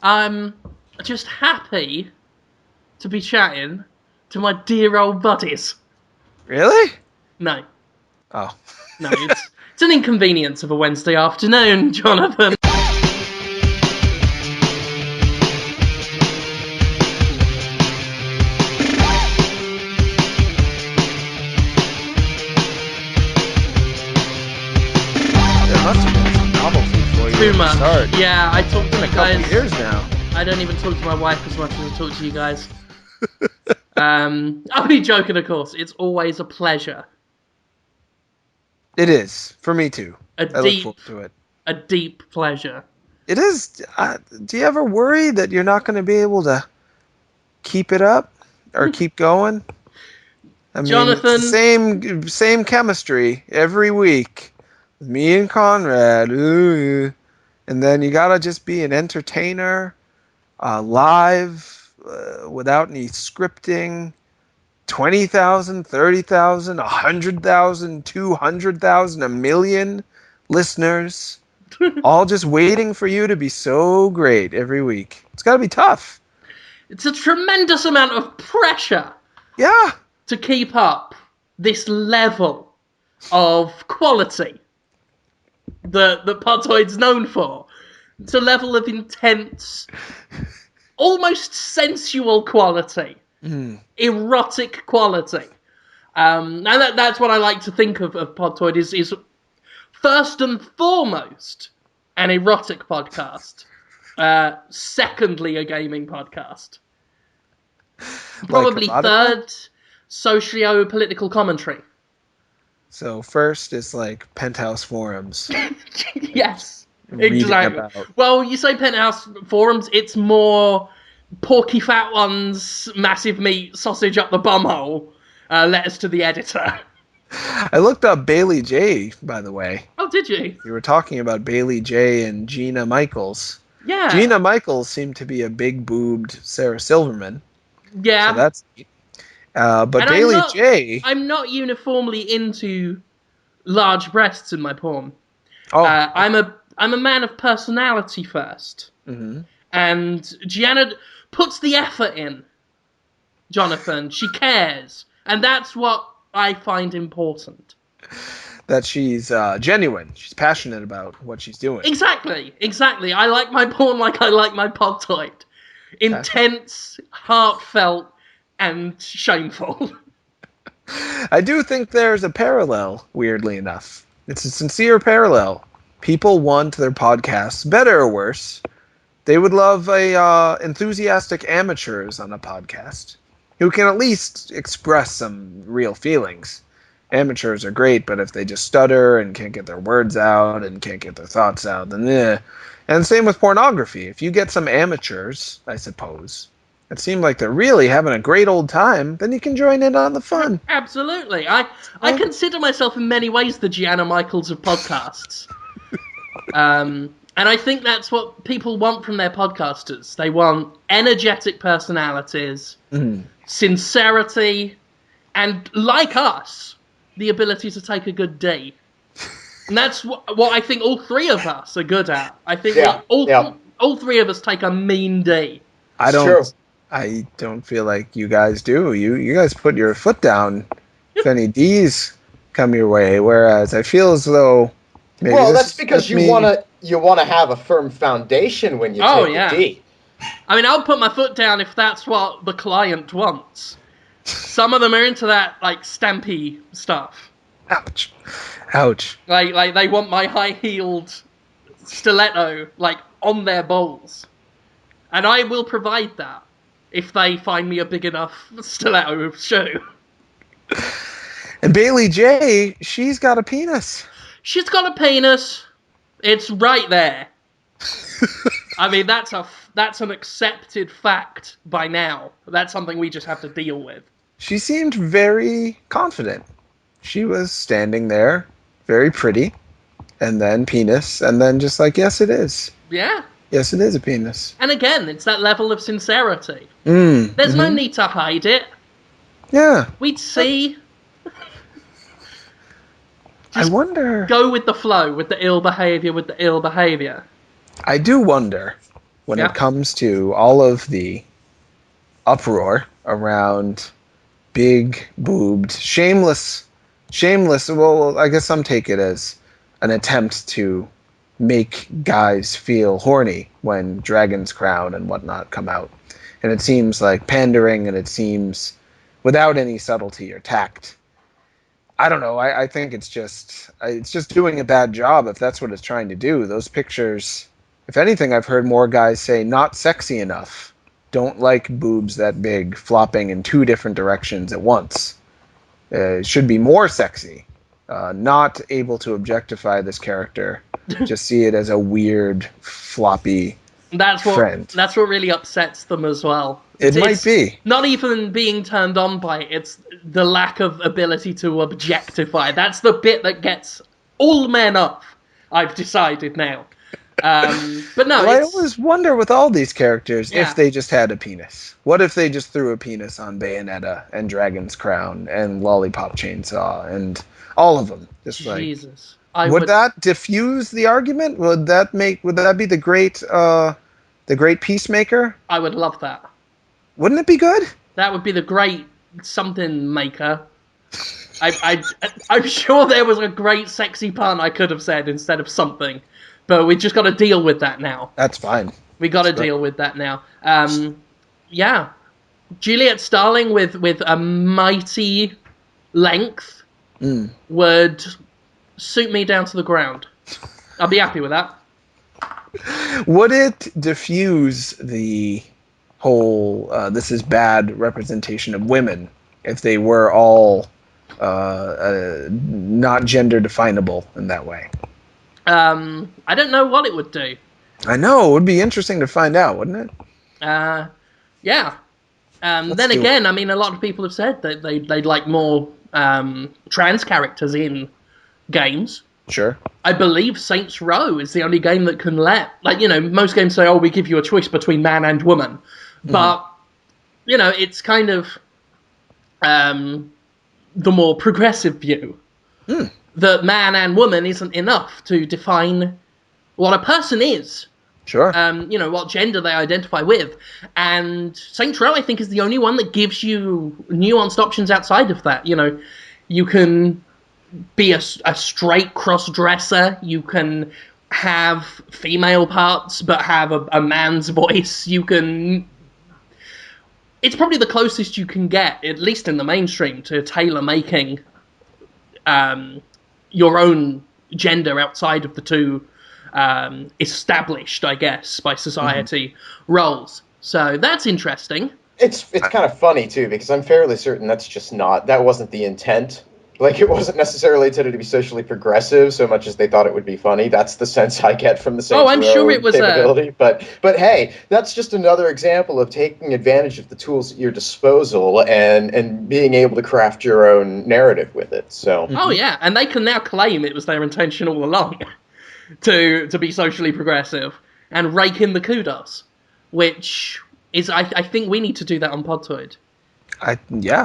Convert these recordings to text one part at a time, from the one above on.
I'm just happy to be chatting to my dear old buddies. Really? No. Oh. No, it's an inconvenience of a Wednesday afternoon, Jonathan. Too much. Yeah, I talk to you guys. A couple years now. I don't even talk to my wife as much as I talk to you guys. I'll be joking, of course. It's always a pleasure. It is for me too. I look forward to it. A deep pleasure. It is. Do you ever worry that you're not going to be able to keep it up or keep going? I mean, Jonathan, it's the same chemistry every week. Me and Conrad. Ooh. And then you gotta just be an entertainer, live, without any scripting. 20,000, 30,000, 100,000, 200,000, a million listeners, all just waiting for you to be so great every week. It's gotta be tough. It's a tremendous amount of pressure. Yeah. To keep up this level of quality that Podtoid's known for. It's a level of intense, almost sensual quality. Erotic quality. And that's what I like to think of Podtoid is first and foremost an erotic podcast. Secondly, a gaming podcast. Probably third, socio-political commentary. So first is like Penthouse Forums. Yes, exactly. Well, you say Penthouse Forums, it's more porky fat ones, massive meat, sausage up the bumhole, letters to the editor. I looked up Bailey J, by the way. Oh, did you? You were talking about Bailey J and Gina Michaels. Yeah. Gina Michaels seemed to be a big-boobed Sarah Silverman. Yeah. So that's neat. But and Bailey J... I'm not uniformly into large breasts in my porn. Oh. I'm a man of personality first. Mm-hmm. And Gianna puts the effort in, Jonathan. She cares. And that's what I find important. That she's genuine. She's passionate about what she's doing. Exactly. I like my porn like I like my Podtoid. Intense, heartfelt, and shameful. I do think there's a parallel, weirdly enough. It's a sincere parallel. People want their podcasts, better or worse. They would love enthusiastic amateurs on a podcast who can at least express some real feelings. Amateurs are great, but if they just stutter and can't get their words out and can't get their thoughts out, then eh. And same with pornography. If you get some amateurs, I suppose, that seem like they're really having a great old time, then you can join in on the fun. Absolutely. I consider myself in many ways the Gianna Michaels of podcasts. And I think that's what people want from their podcasters. They want energetic personalities, sincerity, and, like us, the ability to take a good D. And that's what I think all three of us are good at. I think all three of us take a mean D. I don't feel like you guys do. You guys put your foot down if any D's come your way, whereas I feel as though maybe that's because you want to have a firm foundation when you take a D. I mean, I'll put my foot down if that's what the client wants. Some of them are into that, like, stampy stuff. Ouch. Like they want my high-heeled stiletto, like, on their balls. And I will provide that if they find me a big enough stiletto shoe. And Bailey J, she's got a penis. She's got a penis. It's right there. I mean, that's an accepted fact by now. That's something we just have to deal with. She seemed very confident. She was standing there, very pretty, and then penis, and then just like, yes, it is. Yeah. Yes, it is a penis. And again, it's that level of sincerity. There's no need to hide it. Yeah. We'd see. I wonder. Go with the flow, with the ill behavior, I do wonder when it comes to all of the uproar around big boobed, shameless, well, I guess some take it as an attempt to make guys feel horny when Dragon's Crown and whatnot come out. And it seems like pandering, and it seems without any subtlety or tact. I don't know. I think it's just doing a bad job if that's what it's trying to do. Those pictures, if anything, I've heard more guys say not sexy enough. Don't like boobs that big flopping in two different directions at once. It should be more sexy. Not able to objectify this character. Just see it as a weird, floppy friend. That's what really upsets them as well. It might be. Not even being turned on by it, it's the lack of ability to objectify. That's the bit that gets all men off, I've decided now. But no, I always wonder with all these characters if they just had a penis. What if they just threw a penis on Bayonetta and Dragon's Crown and Lollipop Chainsaw and all of them? Just Jesus. Would that diffuse the argument? Would that be the great peacemaker? I would love that. Wouldn't it be good? That would be the great something maker. I'm sure there was a great sexy pun I could have said instead of something. But we just got to deal with that now. That's fine. We got to deal with that now. Yeah. Juliet Starling with a mighty length would suit me down to the ground. I'll be happy with that. Would it diffuse the whole this is bad representation of women if they were all not gender definable in that way? I don't know what it would do. I know, it would be interesting to find out, wouldn't it? Yeah. Then again, I mean, a lot of people have said that they'd like more trans characters in games. Sure. I believe Saints Row is the only game that can most games say, we give you a choice between man and woman. But, it's kind of the more progressive view. That man and woman isn't enough to define what a person is. Sure. What gender they identify with. And Saints Row, I think, is the only one that gives you nuanced options outside of that. You can be a straight cross-dresser. You can have female parts but have a man's voice. You can... It's probably the closest you can get, at least in the mainstream, to tailor-making your own gender outside of the two established, I guess, by society roles. So that's interesting. It's kind of funny, too, because I'm fairly certain that wasn't the intent. Like, it wasn't necessarily intended to be socially progressive so much as they thought it would be funny. That's the sense I get from the Saints I'm Row sure it was capability. But hey, that's just another example of taking advantage of the tools at your disposal and being able to craft your own narrative with it. So. Oh yeah, and they can now claim it was their intention all along to be socially progressive and rake in the kudos, which is I think we need to do that on Podtoid.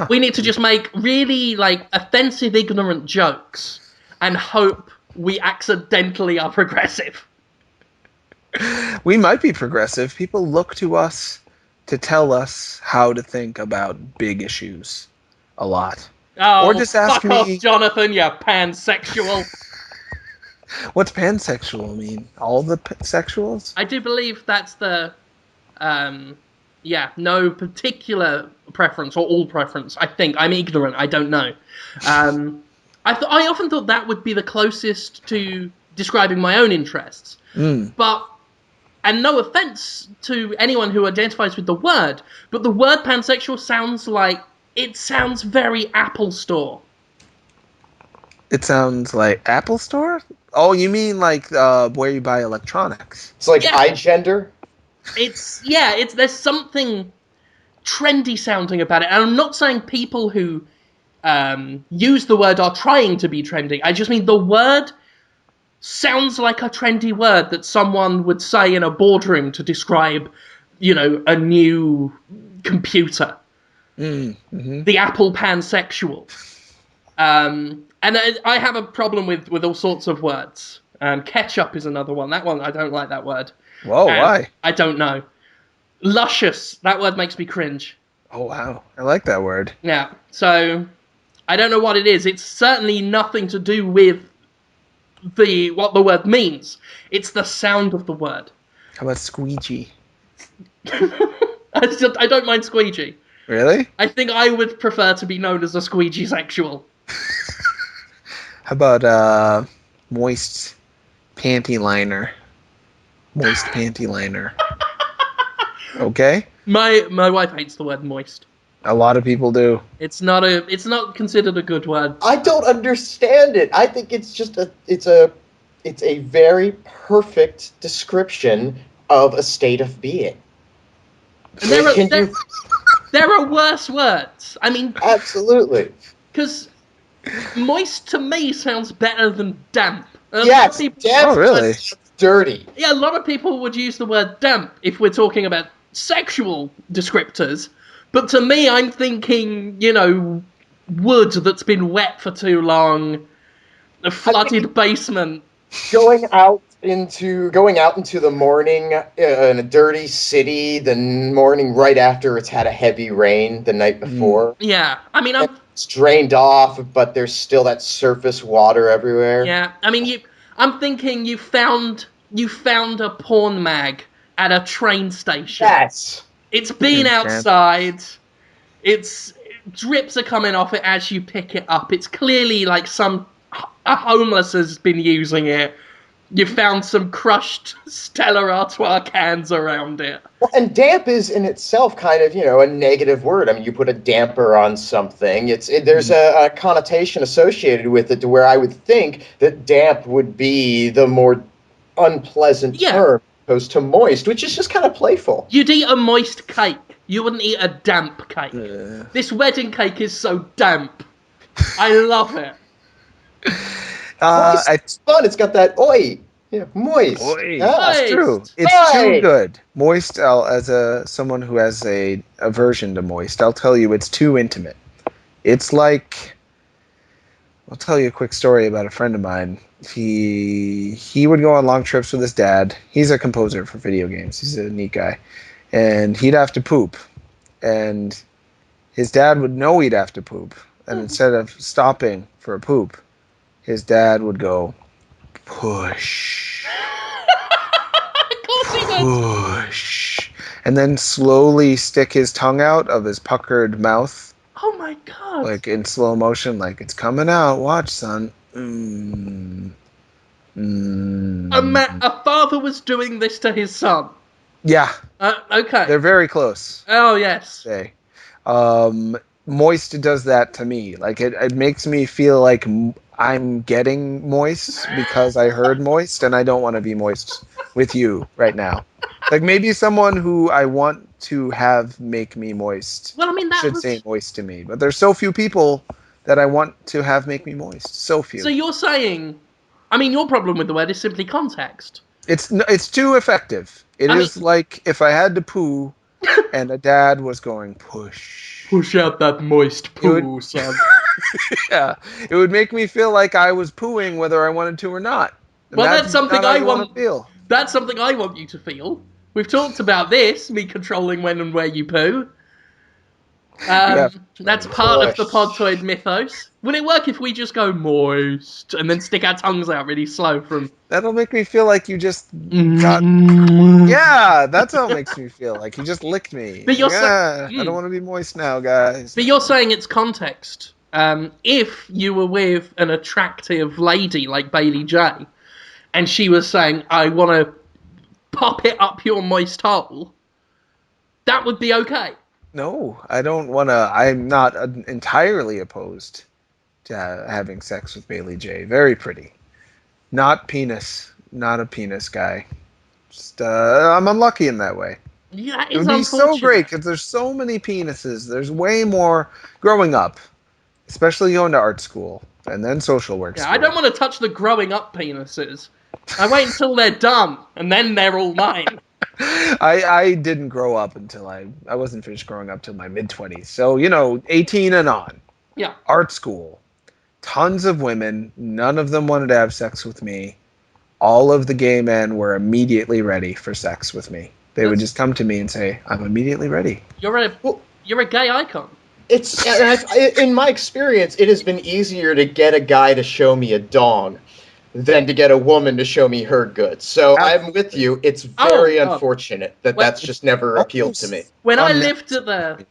We need to just make really, offensive, ignorant jokes and hope we accidentally are progressive. We might be progressive. People look to us to tell us how to think about big issues a lot. Oh, or just ask fuck off, Jonathan, you pansexual. What's pansexual mean? All the sexuals? I do believe that's the... no particular preference or all preference. I think I'm ignorant. I don't know. I often thought that would be the closest to describing my own interests. But, and no offense to anyone who identifies with the word, but the word pansexual sounds very Apple Store. It sounds like Apple Store? Oh, you mean where you buy electronics? It's like iGender? There's something trendy sounding about it. And I'm not saying people who use the word are trying to be trendy. I just mean the word sounds like a trendy word that someone would say in a boardroom to describe, a new computer. The Apple pansexual. And I have a problem with all sorts of words. Ketchup is another one. That one, I don't like that word. Whoa, why? I don't know. Luscious. That word makes me cringe. Oh, wow. I like that word. Yeah. So, I don't know what it is. It's certainly nothing to do with what the word means. It's the sound of the word. How about squeegee? I don't mind squeegee. Really? I think I would prefer to be known as a squeegee sexual. How about moist panty liner? Moist panty liner. Okay? My wife hates the word moist. A lot of people do. It's not considered a good word. I don't understand it. I think it's just it's a very perfect description of a state of being. And Like, there are worse words. I mean, absolutely. because moist to me sounds better than damp. Yes, damp. Oh, really? Dirty. Yeah, a lot of people would use the word damp if we're talking about sexual descriptors. But to me, I'm thinking, wood that's been wet for too long, a flooded basement. Going out into the morning in a dirty city, the morning right after it's had a heavy rain the night before. Yeah, I mean, It's drained off, but there's still that surface water everywhere. yeah, I mean, I'm thinking you found a porn mag at a train station. Yes. It's been outside. Drips are coming off it as you pick it up. It's clearly like a homeless has been using it. You found some crushed Stella Artois cans around it. Well, and damp is in itself kind of, a negative word. I mean, you put a damper on something. There's a connotation associated with it to where I would think that damp would be the more unpleasant term opposed to moist, which is just kind of playful. You'd eat a moist cake. You wouldn't eat a damp cake. This wedding cake is so damp. I love it. It's fun. It's got that oi. Yeah, moist. Oi. Yeah. That's true. It's too good. Moist, as someone who has a aversion to moist, I'll tell you it's too intimate. It's like, I'll tell you a quick story about a friend of mine. He would go on long trips with his dad. He's a composer for video games. He's a neat guy. And he'd have to poop. And his dad would know he'd have to poop. And instead of stopping for a poop, his dad would go, push. Push. And then slowly stick his tongue out of his puckered mouth. Oh my god. Like in slow motion, like it's coming out. Watch, son. A father was doing this to his son. Yeah. Okay. They're very close. Oh, yes. Say. Moist does that to me. Like it makes me feel like I'm getting moist because I heard moist and I don't want to be moist with you right now. Like maybe someone who I want to have make me moist should say moist to me. But there's so few people that I want to have make me moist. So few. So you're saying, your problem with the word is simply context. It's too effective. It is like if I had to poo and a dad was going, push. Push out that moist poo, son. Yeah. It would make me feel like I was pooing whether I wanted to or not. And that's something I want to feel. That's something I want you to feel. We've talked about this, me controlling when and where you poo. That's part of the Podtoid mythos. Will it work if we just go moist and then stick our tongues out really slow from... That'll make me feel like you just got... Yeah, that's how it makes me feel. Like you just licked me. But you're I don't want to be moist now, guys. But you're saying it's context. If you were with an attractive lady like Bailey J, and she was saying, I want to pop it up your moist hole, that would be okay. No, I don't want to. I'm not entirely opposed to having sex with Bailey J. Very pretty. Not penis. Not a penis guy. Just, I'm unlucky in that way. Yeah, it would be so great because there's so many penises. There's way more growing up, especially going to art school and then social work school. I don't want to touch the growing up penises. I wait until they're done, and then they're all mine. I didn't grow up until I wasn't finished growing up till my mid-20s. So, 18 and on. Yeah. Art school. Tons of women. None of them wanted to have sex with me. all of the gay men were immediately ready for sex with me. They would just come to me and say, "I'm immediately ready." You're a gay icon. In my experience, it has been easier to get a guy to show me a dong than to get a woman to show me her goods. So I'm with you. It's very unfortunate that that's just never appealed to me. When I lived at the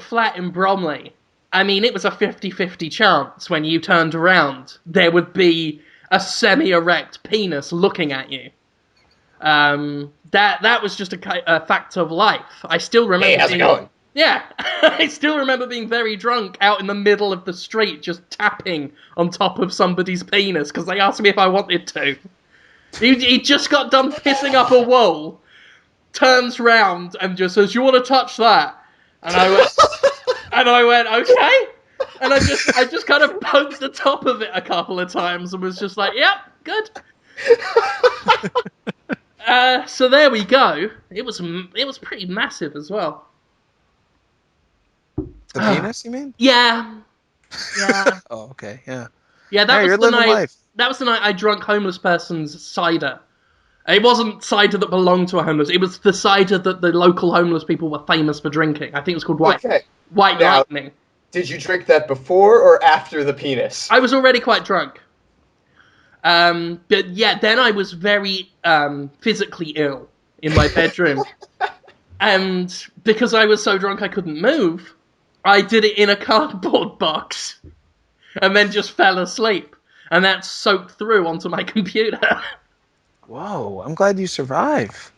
flat in Bromley, I mean, it was a 50-50 chance when you turned around, there would be a semi-erect penis looking at you. That was just a fact of life. I still remember. Hey, how's it going? Yeah, I still remember being very drunk out in the middle of the street, just tapping on top of somebody's penis because they asked me if I wanted to. He just got done pissing up a wall, turns round and just says, "You want to touch that?" And I went, okay. And I just kind of poked the top of it a couple of times and was just like, "Yep, good." So there we go. It was pretty massive as well. The penis, you mean? Yeah. Oh, okay, yeah. Yeah, that Hey, was you're the living night. life. That was the night I drunk homeless person's cider. It wasn't cider that belonged to a homeless. It was the cider that the local homeless people were famous for drinking. I think it was called White Lightning. Did you drink that before or after the penis? I was already quite drunk. But yeah, then I was very physically ill in my bedroom. And because I was so drunk I couldn't move, I did it in a cardboard box and then just fell asleep. And that soaked through onto my computer. Whoa, I'm glad you survived.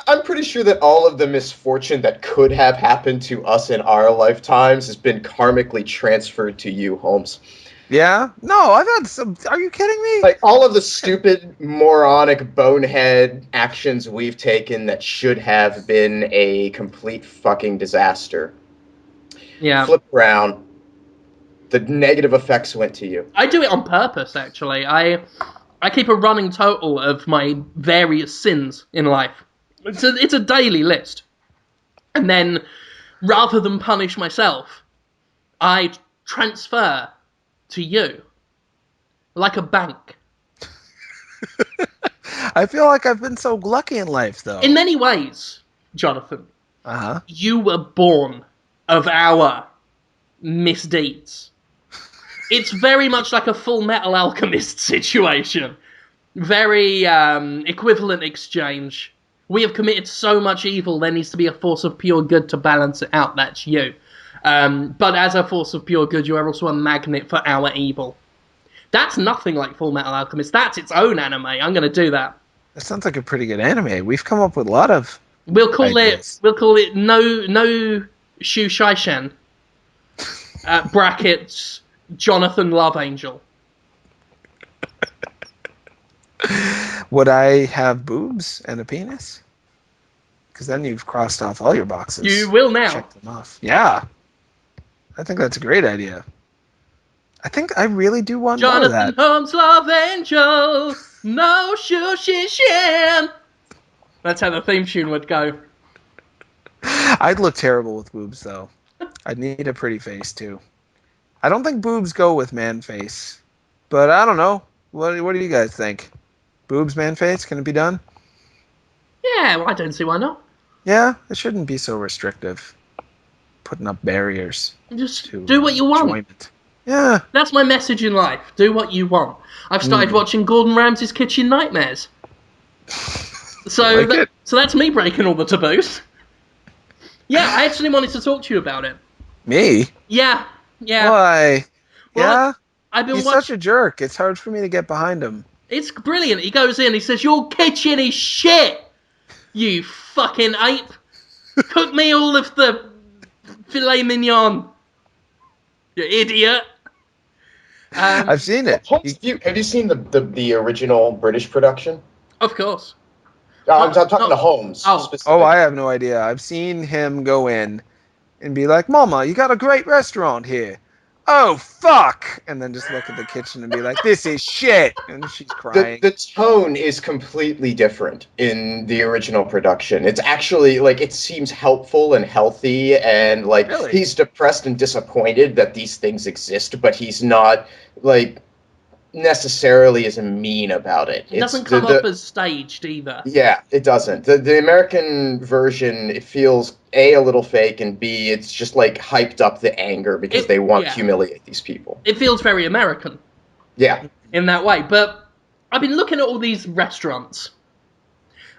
I'm pretty sure that all of the misfortune that could have happened to us in our lifetimes has been karmically transferred to you, Holmes. Yeah? No, I've had some... Are you kidding me? Like, all of the stupid, moronic, bonehead actions we've taken that should have been a complete fucking disaster. Yeah. Flip around. The negative effects went to you. I do it on purpose, actually. I keep a running total of my various sins in life. It's a daily list. And then, rather than punish myself, I transfer to you. Like a bank. I feel like I've been so lucky in life, though. In many ways, Jonathan, Uh-huh. you were born of our misdeeds. It's very much like a Full Metal Alchemist situation. Very equivalent exchange. We have committed so much evil, there needs to be a force of pure good to balance it out. That's you. But as a force of pure good, you are also a magnet for our evil. That's nothing like Full Metal Alchemist. That's its own anime. I'm going to do that. That sounds like a pretty good anime. We've come up with a lot of ideas. We'll call it no Shu Shaishan. Brackets Jonathan Love Angel. Would I have boobs and a penis? Because then you've crossed off all your boxes. You will now. Check them off. Yeah. I think that's a great idea. I think I really do want more of that. Jonathan Holmes Love Angel. No Shushishin. That's how the theme tune would go. I'd look terrible with boobs, though. I'd need a pretty face, too. I don't think boobs go with man face. But I don't know. What do you guys think? Boobs, man face? Can it be done? Yeah, well, I don't see why not. Yeah, it shouldn't be so restrictive. Putting up barriers. Just do what you want. Enjoyment. Yeah. That's my message in life. Do what you want. I've started watching Gordon Ramsay's Kitchen Nightmares. So that's me breaking all the taboos. Yeah, I actually wanted to talk to you about it. Me? Yeah. Why? Well, yeah? I've been He's such a jerk. It's hard for me to get behind him. It's brilliant. He goes in, he says, "Your kitchen is shit, you fucking ape. Cook me all of the filet mignon, you idiot." I've seen it. Holmes, have you seen the original British production? Of course. I'm talking to Holmes. Oh, I have no idea. I've seen him go in and be like, "Mama, you got a great restaurant here. oh, fuck! And then just look at the kitchen and be like, this is shit! And she's crying. The tone is completely different in the original production. It's actually, like, it seems helpful and healthy, and, like, Really? he's depressed and disappointed that these things exist, but he's not, like, necessarily as mean about it. It doesn't come up as staged either. Yeah, it doesn't. The American version, it feels A, a little fake, and B, it's just like hyped up the anger because they want to humiliate these people. It feels very American. Yeah. In that way. But I've been looking at all these restaurants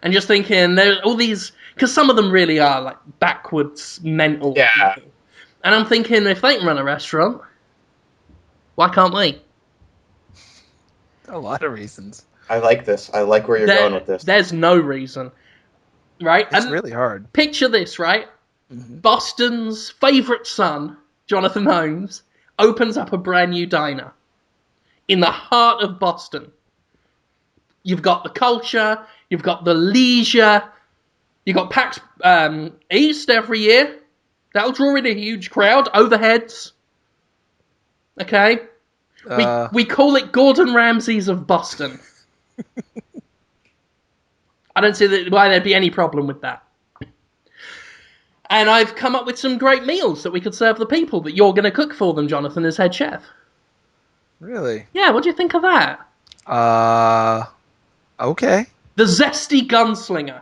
and just thinking, there's all these, because some of them really are like backwards mental people. And I'm thinking, if they can run a restaurant, why can't we? A lot of reasons. I like this. I like where you're going with this. There's no reason. Right? It's really hard. Picture this, right? Mm-hmm. Boston's favourite son, Jonathan Holmes, opens up a brand new diner in the heart of Boston. You've got the culture, you've got the leisure, you've got PAX East every year. That'll draw in a huge crowd. Overheads. Okay? We call it Gordon Ramsay's of Boston. I don't see why there'd be any problem with that. And I've come up with some great meals that we could serve the people that you're going to cook for them, Jonathan, as head chef. Really? Yeah, what do you think of that? Okay. The Zesty Gunslinger.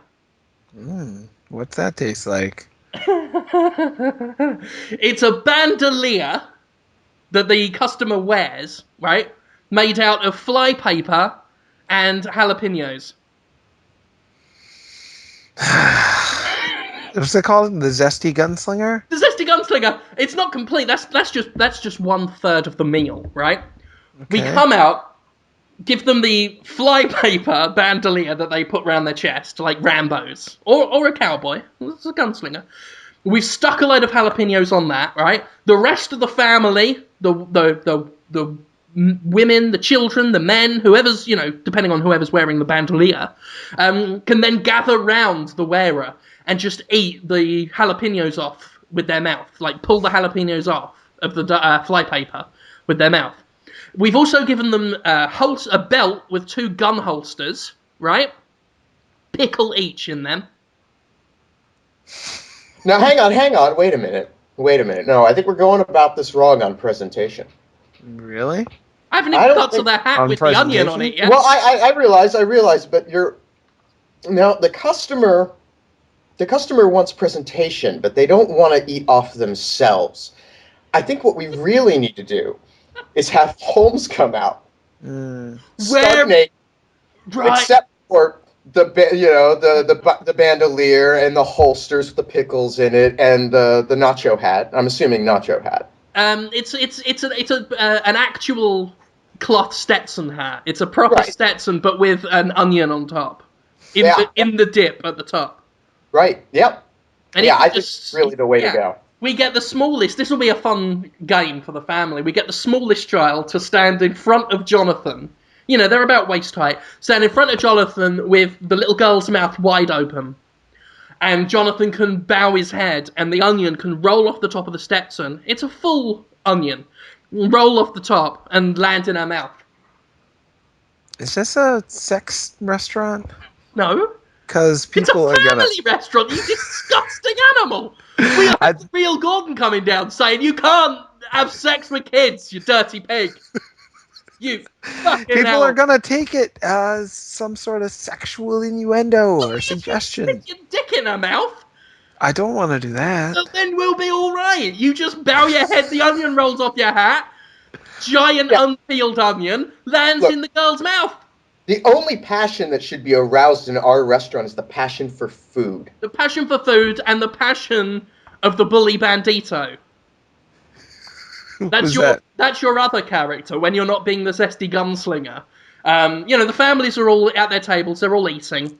What's that taste like? It's a bandolier that the customer wears, right? Made out of fly paper and jalapenos. What's it called? The Zesty Gunslinger? The Zesty Gunslinger. It's not complete. That's just 1/3 of the meal, right? Okay. We come out, give them the fly paper bandolier that they put around their chest, like Rambo's or a cowboy. It's a gunslinger. We've stuck a load of jalapenos on that, right? The rest of the family, the women, the children, the men, whoever's, depending on whoever's wearing the bandolier, can then gather round the wearer and just eat the jalapenos off with their mouth. Like, pull the jalapenos off of the fly paper with their mouth. We've also given them a belt with 2 gun holsters, right? Pickle each in them. Now, hang on. Wait a minute. No, I think we're going about this wrong on presentation. Really? I haven't even got to the hat with the onion on it yet. Well, I realize, but the customer wants presentation, but they don't want to eat off themselves. I think what we really need to do is have Holmes come out, stark naked, right. except for the bandolier and the holsters with the pickles in it and the nacho hat. I'm assuming nacho hat. It's an actual cloth Stetson hat. It's a proper Stetson, but with an onion on top, in the dip at the top. Right. Yep. And I think it's really the way to go. We get the smallest. This will be a fun game for the family. We get the smallest child to stand in front of Jonathan. They're about waist height. Stand in front of Jonathan with the little girl's mouth wide open. And Jonathan can bow his head, and the onion can roll off the top of the Stetson. It's a full onion. Roll off the top and land in her mouth. Is this a sex restaurant? No. Because people it's a family restaurant, you disgusting animal! We have the real Gordon coming down saying, you can't have sex with kids, you dirty pig. You fucking People are gonna take it as some sort of sexual innuendo or suggestion. Stick your dick in her mouth. I don't want to do that. So then we'll be all right. You just bow your head, the onion rolls off your hat, giant unpeeled onion lands in the girl's mouth. The only passion that should be aroused in our restaurant is the passion for food. The passion for food and the passion of the bully bandito. That's your other character when you're not being the Zesty Gunslinger. The families are all at their tables, they're all eating.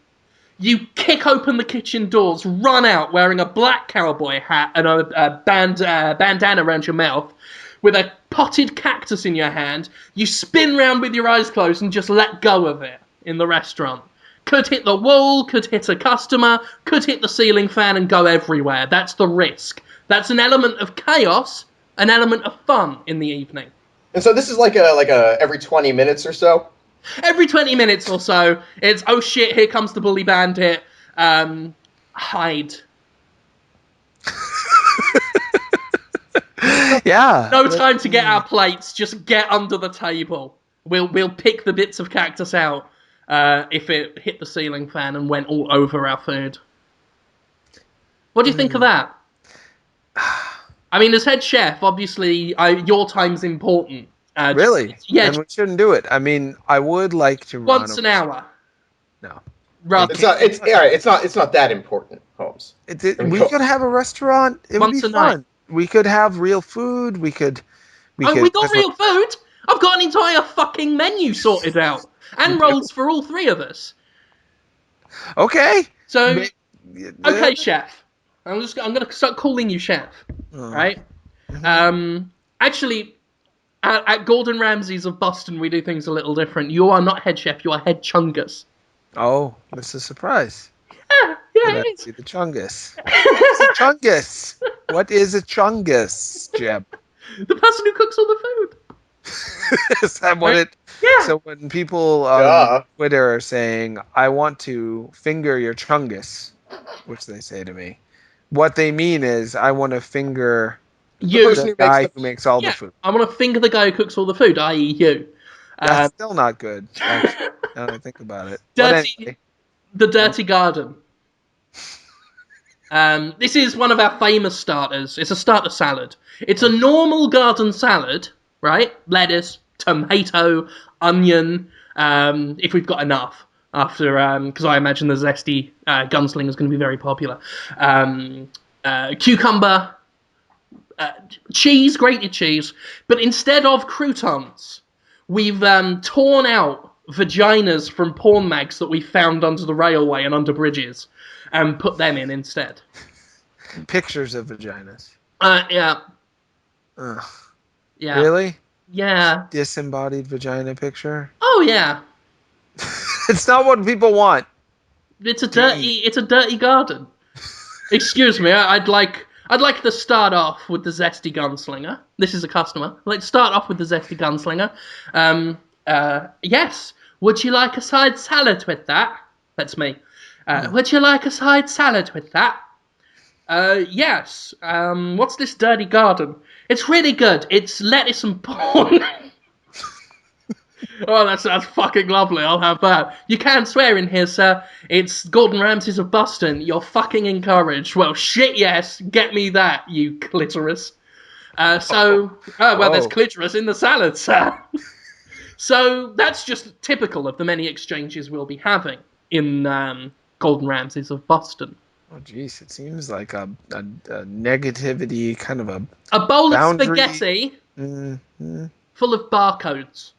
You kick open the kitchen doors, run out wearing a black cowboy hat and a bandana around your mouth, with a potted cactus in your hand. You spin round with your eyes closed and just let go of it in the restaurant. Could hit the wall, could hit a customer, could hit the ceiling fan and go everywhere. That's the risk. That's an element of chaos, an element of fun in the evening. And so this is like a every 20 minutes or so? Every 20 minutes or so, it's, oh shit, here comes the bully bandit, hide. Yeah. No time to get our plates, just get under the table. We'll pick the bits of cactus out if it hit the ceiling fan and went all over our food. What do you think of that? I mean, as head chef, obviously, your time's important. Really? Yeah. And we shouldn't do it. I mean, I would like to run Once an hour. No. Rather, It's not that important, Holmes. We could have a restaurant. It would be fun. Night. We could have real food. We got real food? I've got an entire fucking menu sorted out. And rolls for all three of us. Okay. So, okay, chef. I'm going to start calling you chef. Right? Mm-hmm. Actually, at Gordon Ramsay's of Boston, we do things a little different. You are not head chef, you are head chungus. Oh, that's a surprise. Yeah, it is. See the chungus. What's a chungus? What is a chungus, Jeb? The person who cooks all the food. Is that what it... Yeah. So when people on Twitter are saying, I want to finger your chungus, which they say to me, what they mean is, I want to finger the guy who makes all the food. I want to finger the guy who cooks all the food, i.e. you. That's still not good, actually, now that I think about it. The Dirty Garden. This is one of our famous starters. It's a starter salad. It's a normal garden salad, right? Lettuce, tomato, onion, if we've got enough. After, because I imagine the Zesty Gunslinger is going to be very popular. Cucumber, cheese, grated cheese. But instead of croutons, we've torn out vaginas from porn mags that we found under the railway and under bridges and put them in instead. Pictures of vaginas. Yeah. Ugh. Yeah. Really? Yeah. Disembodied vagina picture? Oh, yeah. It's not what people want. It's a dirty garden. Excuse me, I'd like to start off with the Zesty Gunslinger. This is a customer. I'd like to start off with the Zesty Gunslinger. Yes. Would you like a side salad with that? That's me. Would you like a side salad with that? Yes. What's this dirty garden? It's really good. It's lettuce and porn. Oh, that's fucking lovely. I'll have that. You can swear in here, sir. It's Gordon Ramsay's of Boston. You're fucking encouraged. Well, shit, yes. Get me that, you clitoris. There's clitoris in the salad, sir. So that's just typical of the many exchanges we'll be having in Gordon Ramsay's of Boston. Oh, jeez. It seems like a negativity, kind of a bowl boundary. of spaghetti full of barcodes.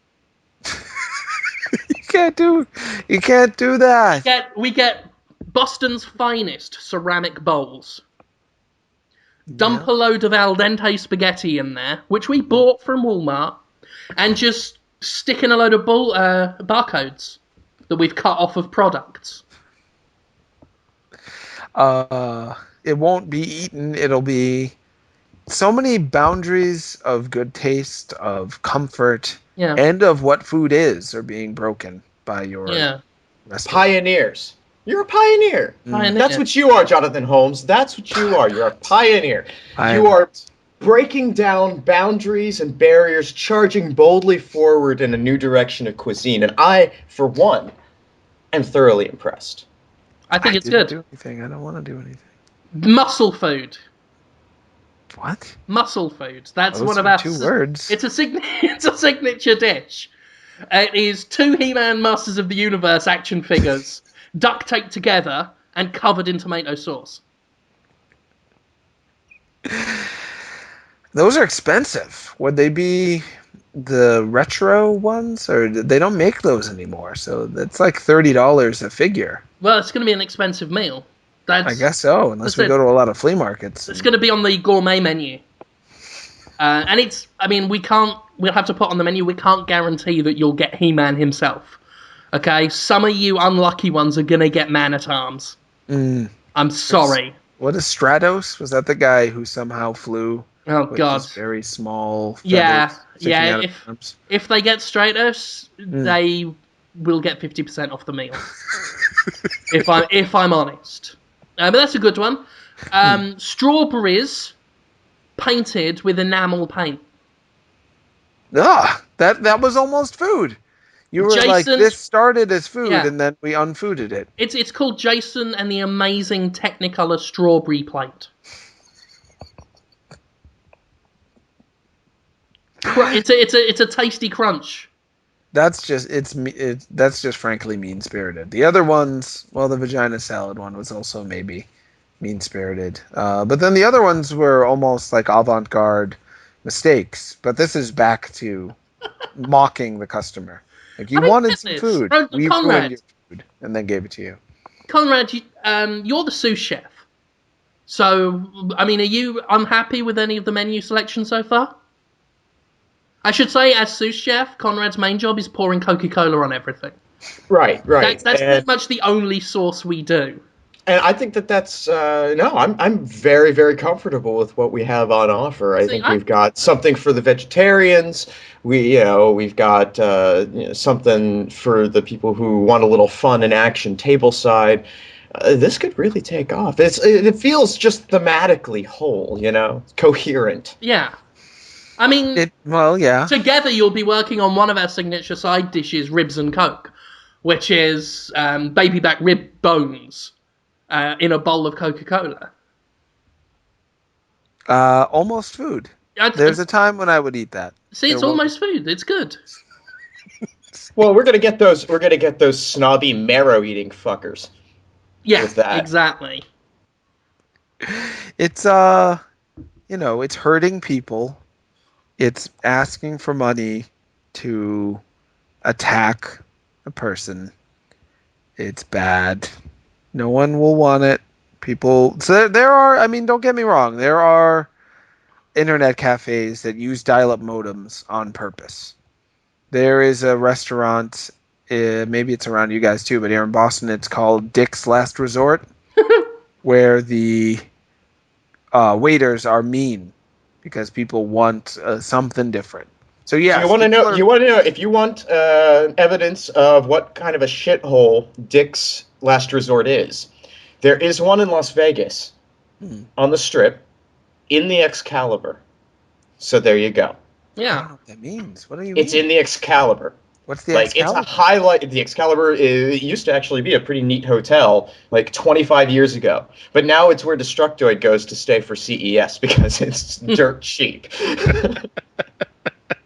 You can't do that. We get Boston's finest ceramic bowls. Dump a load of al dente spaghetti in there, which we bought from Walmart, and just stick in a load of barcodes that we've cut off of products. It won't be eaten. It'll be so many boundaries of good taste, of comfort, and of what food is are being broken by your restaurant. Pioneers. You're a pioneer. That's what you are, Jonathan Holmes. That's what you are. You're a pioneer. You are breaking down boundaries and barriers, charging boldly forward in a new direction of cuisine. And I, for one, am thoroughly impressed. I think it's good. Do anything. I don't want to do anything. Muscle food. What? Muscle food. That's one of our 2 words. It's a signature dish. It is 2 He-Man Masters of the Universe action figures duct taped together and covered in tomato sauce. Those are expensive. Would they be the retro ones, or they don't make those anymore? So that's like $30 a figure. Well, it's going to be an expensive meal. I guess so, unless we go to a lot of flea markets. It's going to be on the gourmet menu. And we'll have to put on the menu, we can't guarantee that you'll get He-Man himself. Okay? Some of you unlucky ones are going to get Man-at-Arms. I'm sorry. What is Stratos? Was that the guy who somehow flew Oh with God. just very small feathers Yeah, sticking yeah. out of their arms. If they get Stratos, they will get 50% off the meal. if I'm honest, but that's a good one. Strawberries painted with enamel paint. Ah, that was almost food. You were like, Jason's, this started as food, yeah. and then we unfooded it. It's called Jason and the Amazing Technicolor Strawberry Plate. It's a tasty crunch. That's just frankly mean spirited. The other ones, well, the vagina salad one was also maybe mean spirited, but then the other ones were almost like avant garde mistakes. But this is back to mocking the customer. Like, you I don't wanted get some this. food, we ruined your food, and then gave it to you. Conrad, you're the sous chef. So, I mean, are you unhappy with any of the menu selection so far? I should say, as sous chef, Conrad's main job is pouring Coca-Cola on everything. Right. That's pretty much the only sauce we do. And I think that's no. I'm very very comfortable with what we have on offer. I think we've got something for the vegetarians. We've got something for the people who want a little fun and action tableside. This could really take off. It feels just thematically whole, coherent. Yeah. I mean, yeah. Together you'll be working on one of our signature side dishes, ribs and coke, which is baby back rib bones in a bowl of Coca-Cola. Almost food. There's a time when I would eat that. See, it's almost food. It's good. Well, we're gonna get those. We're gonna get those snobby marrow-eating fuckers. Yeah, with that. Exactly. It's it's hurting people. It's asking for money to attack a person. It's bad. No one will want it. People. So there are. I mean, don't get me wrong. There are internet cafes that use dial-up modems on purpose. There is a restaurant. Maybe it's around you guys too, but here in Boston, it's called Dick's Last Resort, where the waiters are mean because people want something different. So yeah, so you want to know. You want to know if you want evidence of what kind of a shithole Dick's Last Resort is. There is one in Las Vegas, on the Strip, in the Excalibur. So there you go. Yeah. I don't know what that means. What do you mean? It's in the Excalibur. What's the Excalibur? It's a highlight. The Excalibur it used to actually be a pretty neat hotel, like 25 years ago. But now it's where Destructoid goes to stay for CES because it's dirt cheap.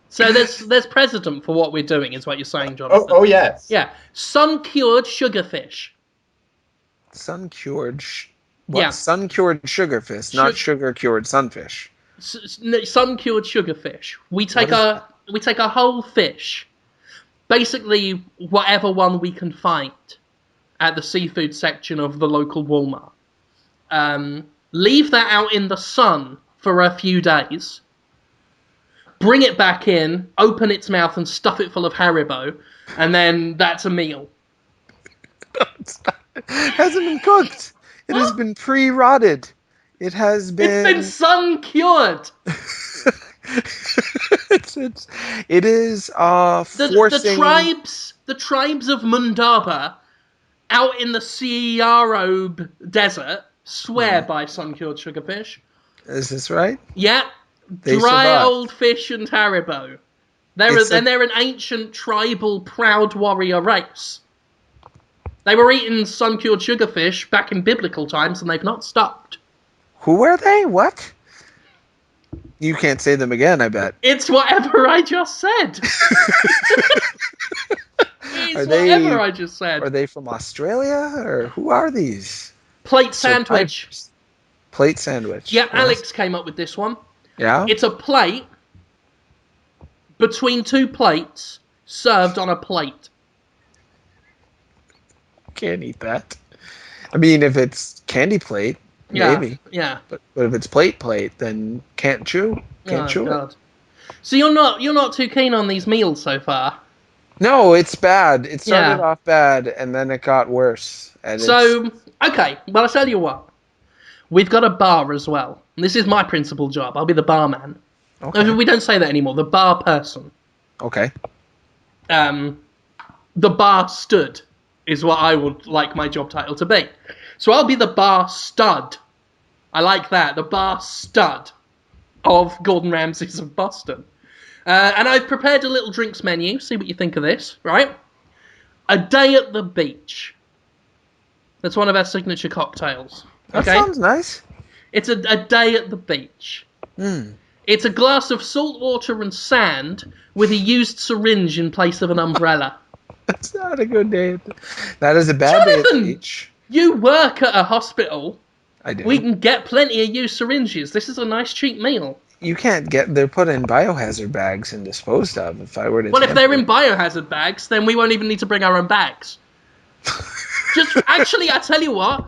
So there's precedent for what we're doing, is what you're saying, Jonathan. Oh yes. Yeah. Sun-cured sugarfish. Sun-cured... Yeah. Sun-cured sugarfish, not sugar-cured sunfish. Sun-cured sugarfish. We take a whole fish, basically whatever one we can find at the seafood section of the local Walmart. Leave that out in the sun for a few days. Bring it back in, open its mouth and stuff it full of Haribo, and then that's a meal. It hasn't been cooked. It has been pre-rotted. It has been... It's been sun-cured. It is forcing... The tribes of Mundaba out in the Sierra desert swear by sun-cured sugarfish. Is this right? Yeah. They Dry survived. old fish and Haribo. They're an ancient, tribal, proud warrior race. They were eating sun-cured sugarfish back in biblical times, and they've not stopped. Who were they? What? You can't say them again, I bet. It's whatever I just said. I just said. Are they from Australia, or who are these? Plate sandwich. Plate sandwich. Yeah, yes. Alex came up with this one. Yeah? It's a plate between two plates served on a plate. Can't eat that. I mean, if it's candy plate, maybe. Yeah. But if it's plate, then can't chew. Can't chew it. So you're not too keen on these meals so far? No, it's bad. It started off bad, and then it got worse. And okay, well, I'll tell you what. We've got a bar as well. And this is my principal job. I'll be the barman. Okay. We don't say that anymore. The bar person. Okay. The bar stud is what I would like my job title to be. So I'll be the bar stud. I like that. The bar stud of Gordon Ramsay's of Boston. And I've prepared a little drinks menu. See what you think of this, right? A day at the beach. That's one of our signature cocktails. That Okay? sounds nice. It's a day at the beach. It's a glass of salt water and sand with a used syringe in place of an umbrella. That's not a good day. That is a bad day at the Jonathan! beach. You work at a hospital. I do. We can get plenty of used syringes. This is a nice cheap meal. You can't get... They're put in biohazard bags and disposed of. If I were to... Well, if they're in biohazard bags, then we won't even need to bring our own bags. Actually, I tell you what,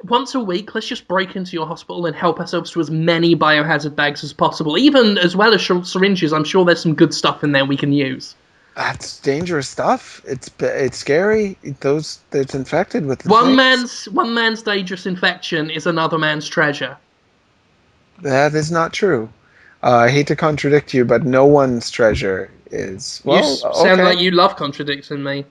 once a week, let's just break into your hospital and help ourselves to as many biohazard bags as possible. Even as well as syringes, I'm sure there's some good stuff in there we can use. That's dangerous stuff. It's scary. It's infected with the One things. man's dangerous infection is another man's treasure. That is not true. I hate to contradict you, but no one's treasure is... Well, You sound like you love contradicting me.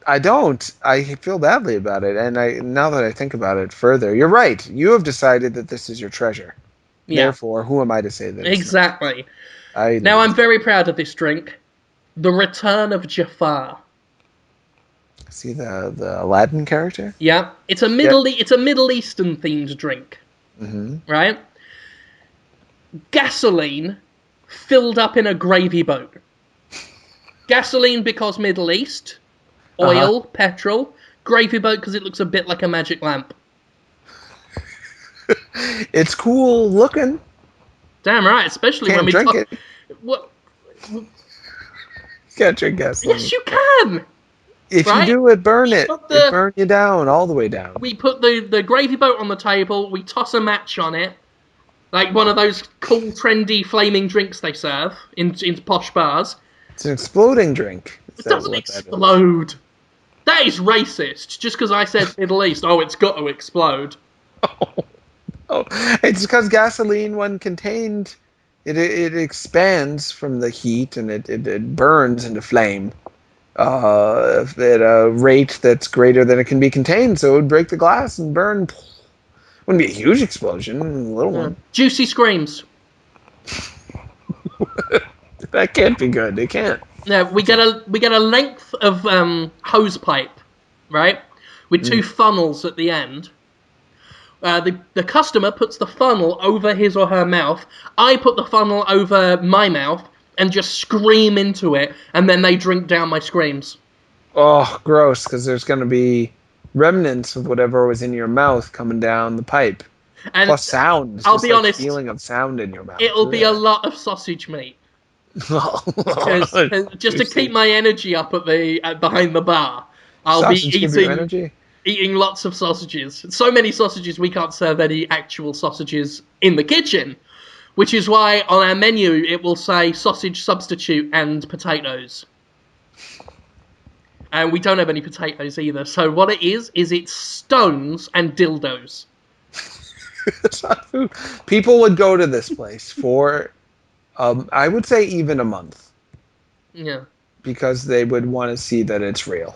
I don't. I feel badly about it, and now that I think about it further, you're right. You have decided that this is your treasure. Yeah. Therefore, who am I to say that? Exactly. I'm very proud of this drink. The Return of Jafar. See the Aladdin character? Yeah. It's a Middle Eastern themed drink. Mm-hmm. Right? Gasoline filled up in a gravy boat. Gasoline because Middle East. Oil, petrol. Gravy boat because it looks a bit like a magic lamp. It's cool looking. Damn right, especially Can't when we drink talk... it. What? Can't drink gasoline. Yes, you can! If right? you do it, burn it. Put It burn you down, all the way down. We put the gravy boat on the table, we toss a match on it, like one of those cool, trendy, flaming drinks they serve in posh bars. It's an exploding drink. It doesn't explode. That is racist. Just because I said Middle East, it's got to explode. Oh, it's because gasoline, when contained, it expands from the heat and it burns into flame at a rate that's greater than it can be contained. So it would break the glass and burn. Wouldn't be a huge explosion, a little one. Juicy screams. That can't be good. It can't. No, we get a length of hose pipe, right, with two funnels at the end. The customer puts the funnel over his or her mouth. I put the funnel over my mouth and just scream into it, and then they drink down my screams. Oh, gross! Because there's going to be remnants of whatever was in your mouth coming down the pipe. And plus sound. I'll be honest. Feeling of sound in your mouth. It'll be a lot of sausage meat. Just to keep my energy up at behind the bar, I'll be eating lots of sausages. So many sausages we can't serve any actual sausages in the kitchen, which is why on our menu it will say sausage substitute and potatoes. And we don't have any potatoes either. So what it is it's stones and dildos. It's not food. People would go to this place for... I would say even a month. Yeah. Because they would want to see that it's real.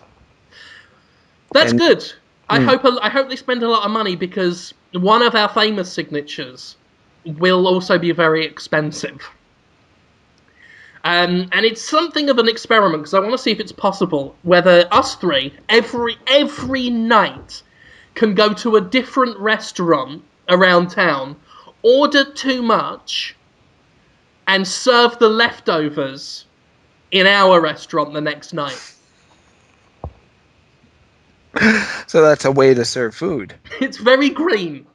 That's good. I hope they spend a lot of money because one of our famous signatures will also be very expensive. And it's something of an experiment because I want to see if it's possible whether us three every night can go to a different restaurant around town, order too much, and serve the leftovers in our restaurant the next night. So that's a way to serve food. It's very green.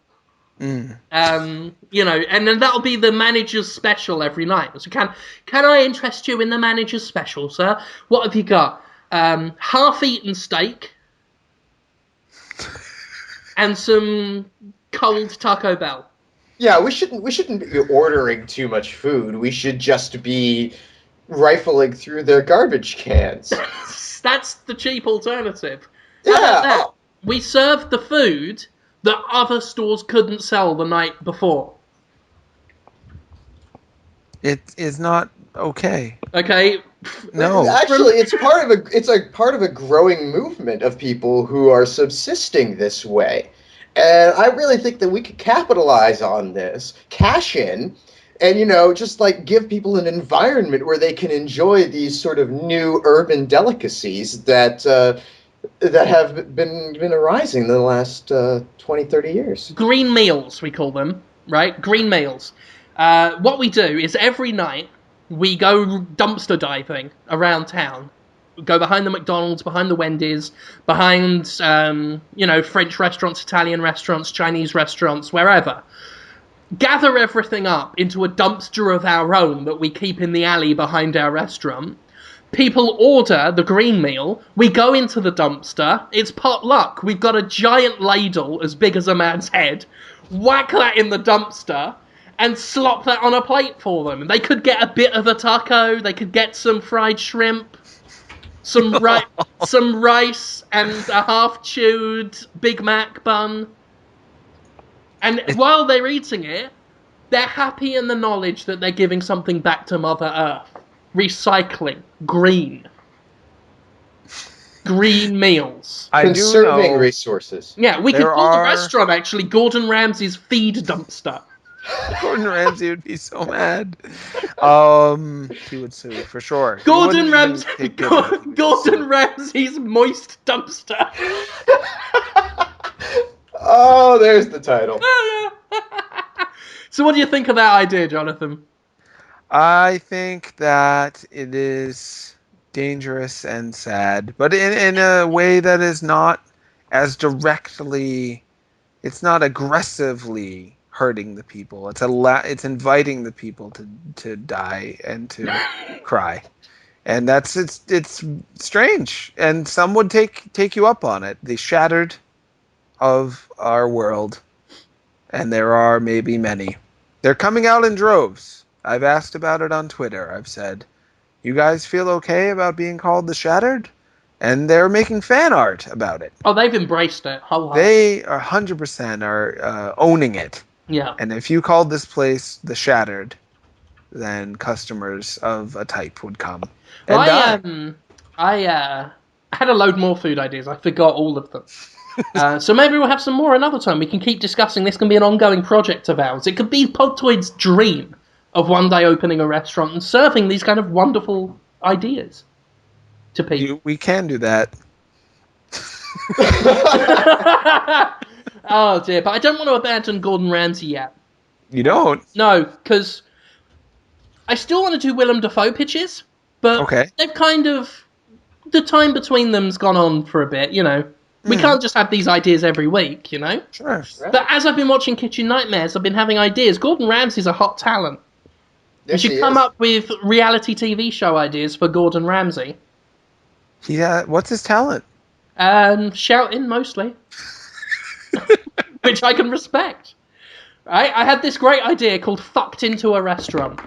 And then that'll be the manager's special every night. So can I interest you in the manager's special, sir? What have you got? Half-eaten steak and some cold Taco Bell. Yeah, we shouldn't be ordering too much food. We should just be rifling through their garbage cans. That's the cheap alternative. Yeah. How about that? We served the food that other stores couldn't sell the night before. It is not okay. Okay? No. Actually, it's part of a growing movement of people who are subsisting this way. And I really think that we could capitalize on this, cash in, and just like give people an environment where they can enjoy these sort of new urban delicacies that have been arising in the last 20, 30 years. Green meals, we call them, right? Green meals. What we do is every night we go dumpster diving around town. We go behind the McDonald's, behind the Wendy's, behind, French restaurants, Italian restaurants, Chinese restaurants, wherever. Gather everything up into a dumpster of our own that we keep in the alley behind our restaurant. People order the green meal. We go into the dumpster. It's potluck. We've got a giant ladle as big as a man's head. Whack that in the dumpster and slop that on a plate for them. They could get a bit of a taco. They could get some fried shrimp, some rice, and a half-chewed Big Mac bun. And while they're eating it, they're happy in the knowledge that they're giving something back to Mother Earth. Recycling. Green meals. Conserving resources. Yeah, we could call the restaurant, actually, Gordon Ramsay's feed dumpster. Gordon Ramsay would be so mad. He would sue, for sure. Gordon Ramsay's moist dumpster. Oh, there's the title. So what do you think of that idea, Jonathan? I think that it is dangerous and sad, but in a way that is not as directly, it's not aggressively hurting the people. It's inviting the people to die and to cry. And it's strange. And some would take you up on it. The shattered of our world. And there are maybe many. They're coming out in droves. I've asked about it on Twitter. I've said, you guys feel okay about being called the Shattered? And they're making fan art about it. Oh, they've embraced it. They are 100% are owning it. Yeah. And if you called this place the Shattered, then customers of a type would come. And I had a load more food ideas. I forgot all of them. So maybe we'll have some more another time. We can keep discussing. This can be an ongoing project of ours. It could be Podtoid's dream of one day opening a restaurant and serving these kind of wonderful ideas to people. We can do that. Oh dear, but I don't want to abandon Gordon Ramsay yet. You don't? No, because I still want to do Willem Dafoe pitches, but they've kind of... The time between them's gone on for a bit, We can't just have these ideas every week, Sure. But as I've been watching Kitchen Nightmares, I've been having ideas. Gordon Ramsay's a hot talent. Yes, we should come up with reality TV show ideas for Gordon Ramsay. Yeah, what's his talent? Shouting, mostly. Which I can respect. Right? I had this great idea called Fucked Into a Restaurant.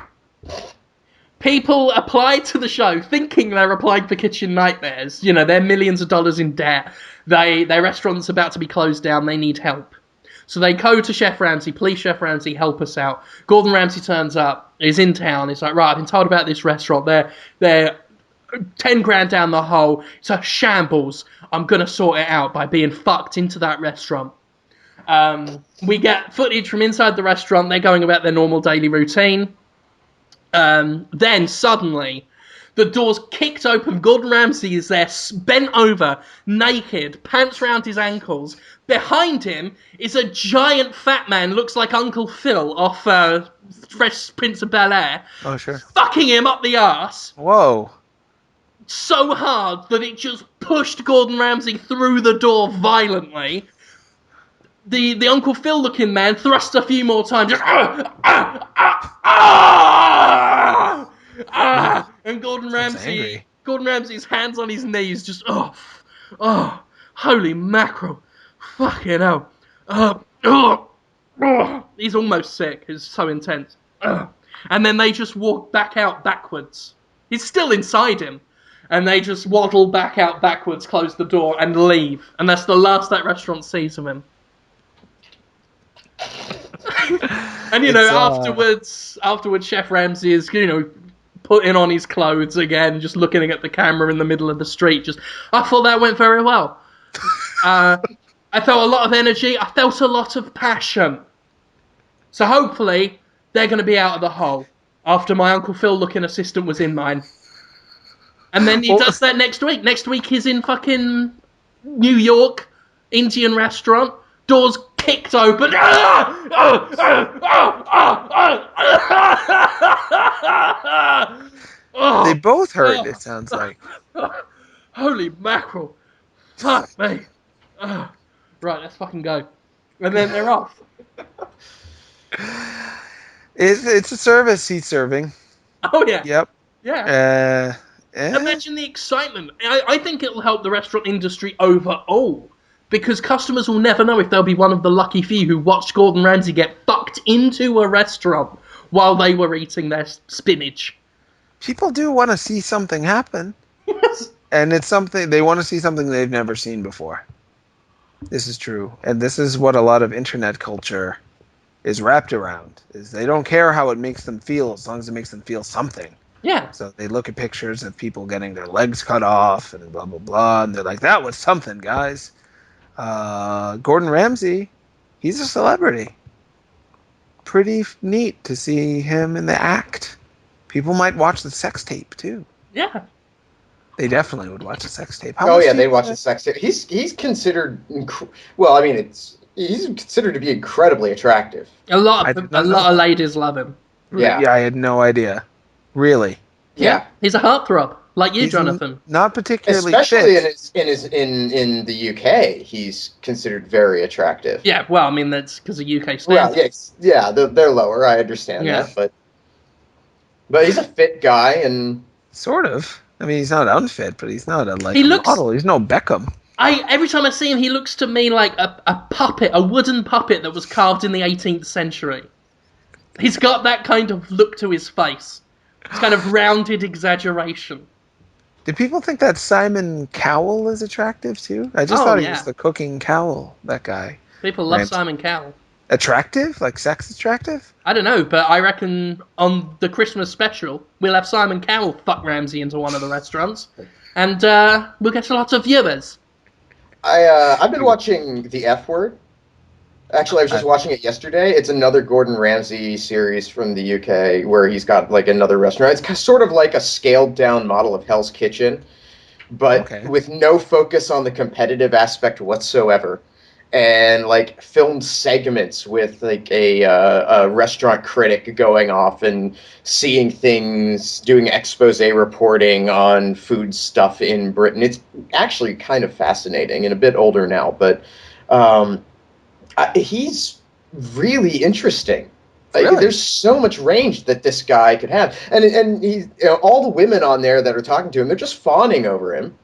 People apply to the show thinking they're applying for Kitchen Nightmares. They're millions of dollars in debt. Their restaurant's about to be closed down. They need help. So they go to Chef Ramsay, please Chef Ramsay, help us out. Gordon Ramsay turns up, is in town, he's like, right, I've been told about this restaurant, they're 10 grand down the hole, it's a shambles, I'm going to sort it out by being fucked into that restaurant. We get footage from inside the restaurant, they're going about their normal daily routine. Then suddenly, the door's kicked open. Gordon Ramsay is there, bent over, naked, pants round his ankles. Behind him is a giant fat man, looks like Uncle Phil off Fresh Prince of Bel-Air. Oh, sure. Fucking him up the arse. Whoa. So hard that it just pushed Gordon Ramsay through the door violently. The Uncle Phil looking man thrusts a few more times. Just, and Gordon Ramsay's hands on his knees, just holy mackerel, fucking hell, he's almost sick. It's so intense. And then they just walk back out backwards. He's still inside him, and they just waddle back out backwards, close the door, and leave. And that's the last that restaurant sees of him. And, afterwards, Chef Ramsay is, putting on his clothes again, just looking at the camera in the middle of the street. I thought that went very well. I felt a lot of energy. I felt a lot of passion. So hopefully, they're going to be out of the hole after my Uncle Phil-looking assistant was in mine. And then he does that next week. Next week he's in fucking New York, Indian restaurant, doors kicked open. They both hurt, it sounds like. Holy mackerel. Fuck me. Right, let's fucking go. And then they're off. It's a service he's serving. Oh, yeah. Yep. Yeah. Imagine the excitement. I think it'll help the restaurant industry overall. Because customers will never know if they'll be one of the lucky few who watched Gordon Ramsay get fucked into a restaurant while they were eating their spinach. People do want to see something happen. Yes. And it's something they want to see something they've never seen before. This is true. And this is what a lot of internet culture is wrapped around. Is they don't care how it makes them feel as long as it makes them feel something. Yeah. So they look at pictures of people getting their legs cut off and blah, blah, blah. And they're like, that was something, guys. Gordon Ramsay, he's a celebrity. Pretty neat to see him in the act. People might watch the sex tape, too. Yeah. They definitely would watch the sex tape. They watch the sex tape. He's considered... he's considered to be incredibly attractive. A lot of ladies love him. Yeah, I had no idea. Really? Yeah. He's a heartthrob, like you, Jonathan. Not particularly Especially fit. in the UK, he's considered very attractive. Yeah, well, I mean, that's because of UK standards. Well, they're lower, I understand that, but he's a fit guy, and... Sort of. I mean, he's not unfit, but he's not a model. He's no Beckham. Every time I see him, he looks to me like a puppet, a wooden puppet that was carved in the 18th century. He's got that kind of look to his face. It's kind of rounded exaggeration. Did people think that Simon Cowell is attractive, too? I just thought he was the cooking Cowell, that guy. People love Simon Cowell. Attractive? Like sex attractive? I don't know, but I reckon on the Christmas special, we'll have Simon Cowell fuck Ramsay into one of the restaurants, and we'll get a lot of viewers. I've been watching The F Word. Actually, I was just watching it yesterday. It's another Gordon Ramsay series from the UK where he's got like another restaurant. It's sort of like a scaled down model of Hell's Kitchen, but with no focus on the competitive aspect whatsoever. And like filmed segments with like a restaurant critic going off and seeing things, doing expose reporting on food stuff in Britain. It's actually kind of fascinating and a bit older now, but he's really interesting. Really? There's so much range that this guy could have, and he's all the women on there that are talking to him, they're just fawning over him,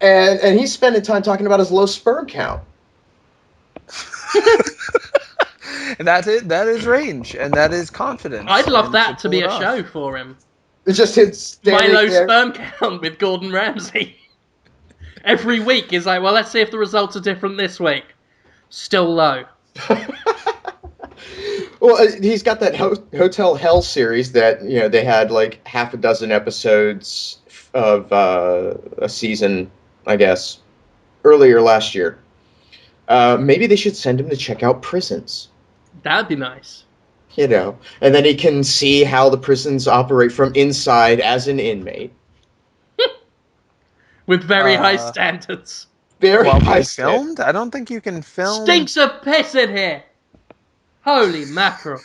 and he's spending time talking about his low sperm count. And that's it. That is range, and that is confidence. I'd love that to be a show for him. It's just his my low sperm count with Gordon Ramsay. Every week is like, well, let's see if the results are different this week. Still low. Well, he's got that Hotel Hell series that they had like half a dozen episodes of a season, I guess, earlier last year. Maybe they should send him to check out prisons. That'd be nice. And then he can see how the prisons operate from inside as an inmate. With very high standards. Very high filmed? I don't think you can film... Stinks of piss in here! Holy mackerel.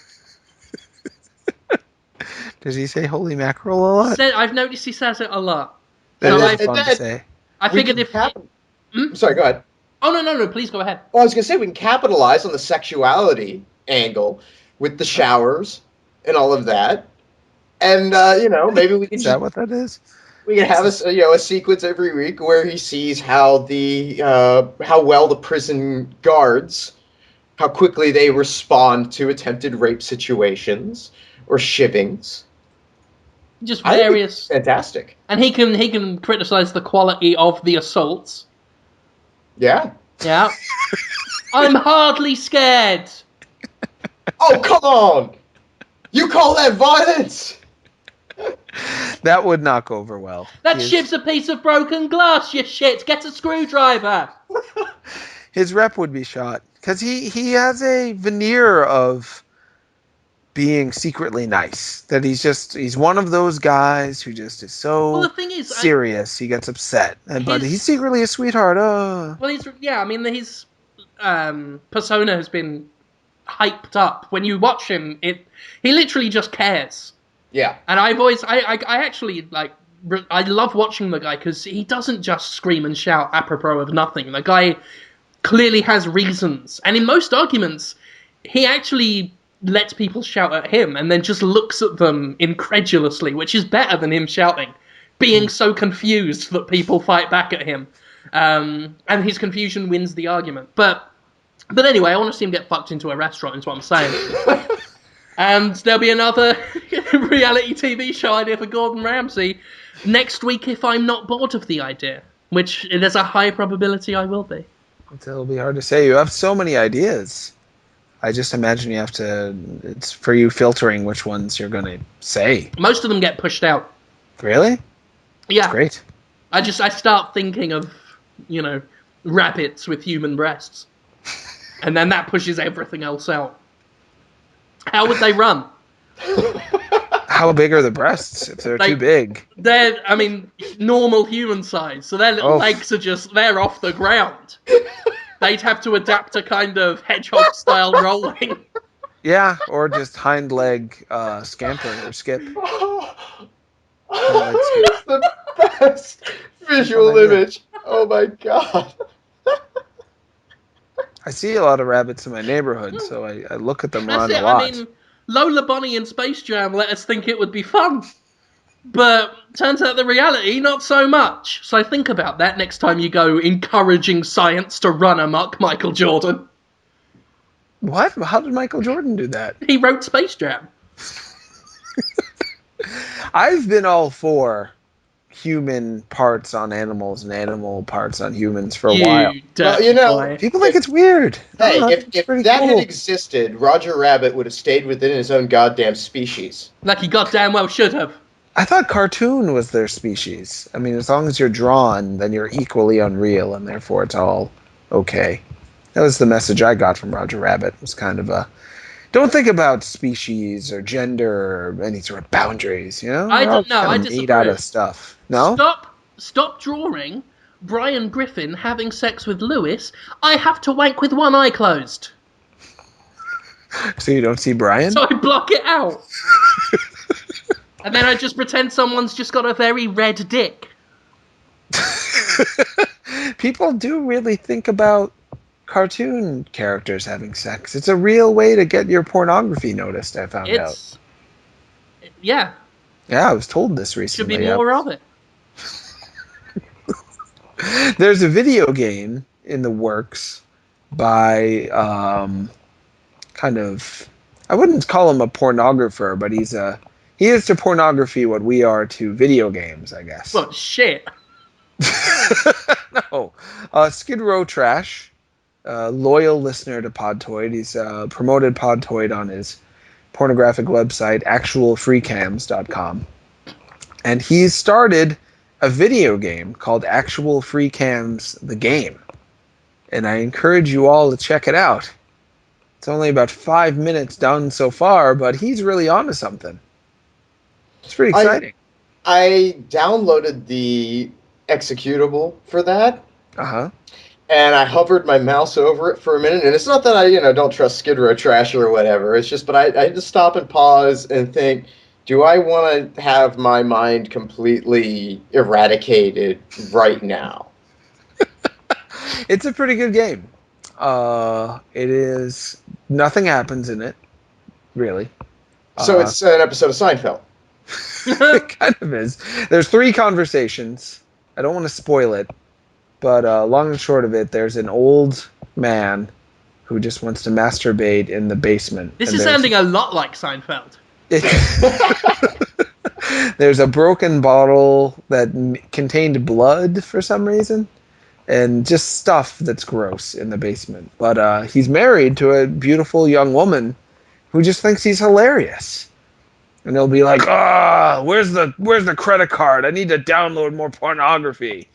Does he say holy mackerel a lot? I've noticed he says it a lot. That is fun to say. I figured if... Sorry, go ahead. Oh, no, please go ahead. Well, I was going to say, we can capitalize on the sexuality angle with the showers and all of that. And, maybe we can... Is that what that is? We can have a sequence every week where he sees how well the prison guards, how quickly they respond to attempted rape situations or shivvings. Just I think various, it's fantastic. and he can criticize the quality of the assaults. Yeah. Yeah, I'm hardly scared. Oh, come on! You call that violence? That would not go over well. That ship's a piece of broken glass, you shit. Get a screwdriver. His rep would be shot because he has a veneer of being secretly nice. That he's one of those guys who just is so Well, the thing is, serious he gets upset, but he's secretly a sweetheart. Well, his persona has been hyped up. When you watch him, he literally just cares. Yeah. And I actually like. I love watching the guy because he doesn't just scream and shout apropos of nothing. The guy clearly has reasons, and in most arguments, he actually lets people shout at him and then just looks at them incredulously, which is better than him shouting, being so confused that people fight back at him, and his confusion wins the argument. But anyway, I want to see him get fucked into a restaurant, is what I'm saying. And there'll be another reality TV show idea for Gordon Ramsay next week if I'm not bored of the idea, which there's a high probability I will be. It'll be hard to say. You have so many ideas. I just imagine you have to. It's for you filtering which ones you're going to say. Most of them get pushed out. Really? Yeah. That's great. I start thinking of, rabbits with human breasts. And then that pushes everything else out. How would they run? How big are the breasts if they're too big? They're, normal human size. So their little legs they're off the ground. They'd have to adapt to kind of hedgehog-style rolling. Yeah, or just hind leg scamper or skip. It's the best visual image. Oh my god. I see a lot of rabbits in my neighborhood, so I look at them run a lot. Lola Bunny in Space Jam let us think it would be fun. But turns out the reality, not so much. So think about that next time you go encouraging science to run amok, Michael Jordan. What? How did Michael Jordan do that? He wrote Space Jam. I've been all for human parts on animals and animal parts on humans for a while. Well, people think it's weird. Hey, if that cool. had existed, Roger Rabbit would have stayed within his own goddamn species. Like he goddamn well should have. I thought cartoon was their species. As long as you're drawn, then you're equally unreal, and therefore it's all okay. That was the message I got from Roger Rabbit. It was kind of don't think about species or gender or any sort of boundaries, I don't know. I disagree. Made out of stuff. No? Stop drawing Brian Griffin having sex with Lewis. I have to wank with one eye closed. So you don't see Brian? So I block it out. And then I just pretend someone's just got a very red dick. People do really think about cartoon characters having sex. It's a real way to get your pornography noticed, I found out. Yeah. Yeah, I was told this recently. Should be more of it. There's a video game in the works by I wouldn't call him a pornographer, but he is to pornography what we are to video games, I guess. Well, shit. No. Skid Row Trash, loyal listener to Podtoid. He's promoted Podtoid on his pornographic website, actualfreecams.com. And he's started a video game called Actual Free Cams the Game. And I encourage you all to check it out. It's only about 5 minutes done so far, but he's really onto something. It's pretty exciting. I downloaded the executable for that. Uh-huh. And I hovered my mouse over it for a minute. And it's not that I, don't trust Skid Row Trash or whatever. It's just, but I had to stop and pause and think, do I want to have my mind completely eradicated right now? It's a pretty good game. It is... Nothing happens in it, really. So it's an episode of Seinfeld. It kind of is. There's 3 conversations. I don't want to spoil it, but long and short of it, there's an old man who just wants to masturbate in the basement. This is sounding a lot like Seinfeld. There's a broken bottle that contained blood for some reason, and just stuff that's gross in the basement. But he's married to a beautiful young woman who just thinks he's hilarious. And they'll be like, where's the credit card? I need to download more pornography.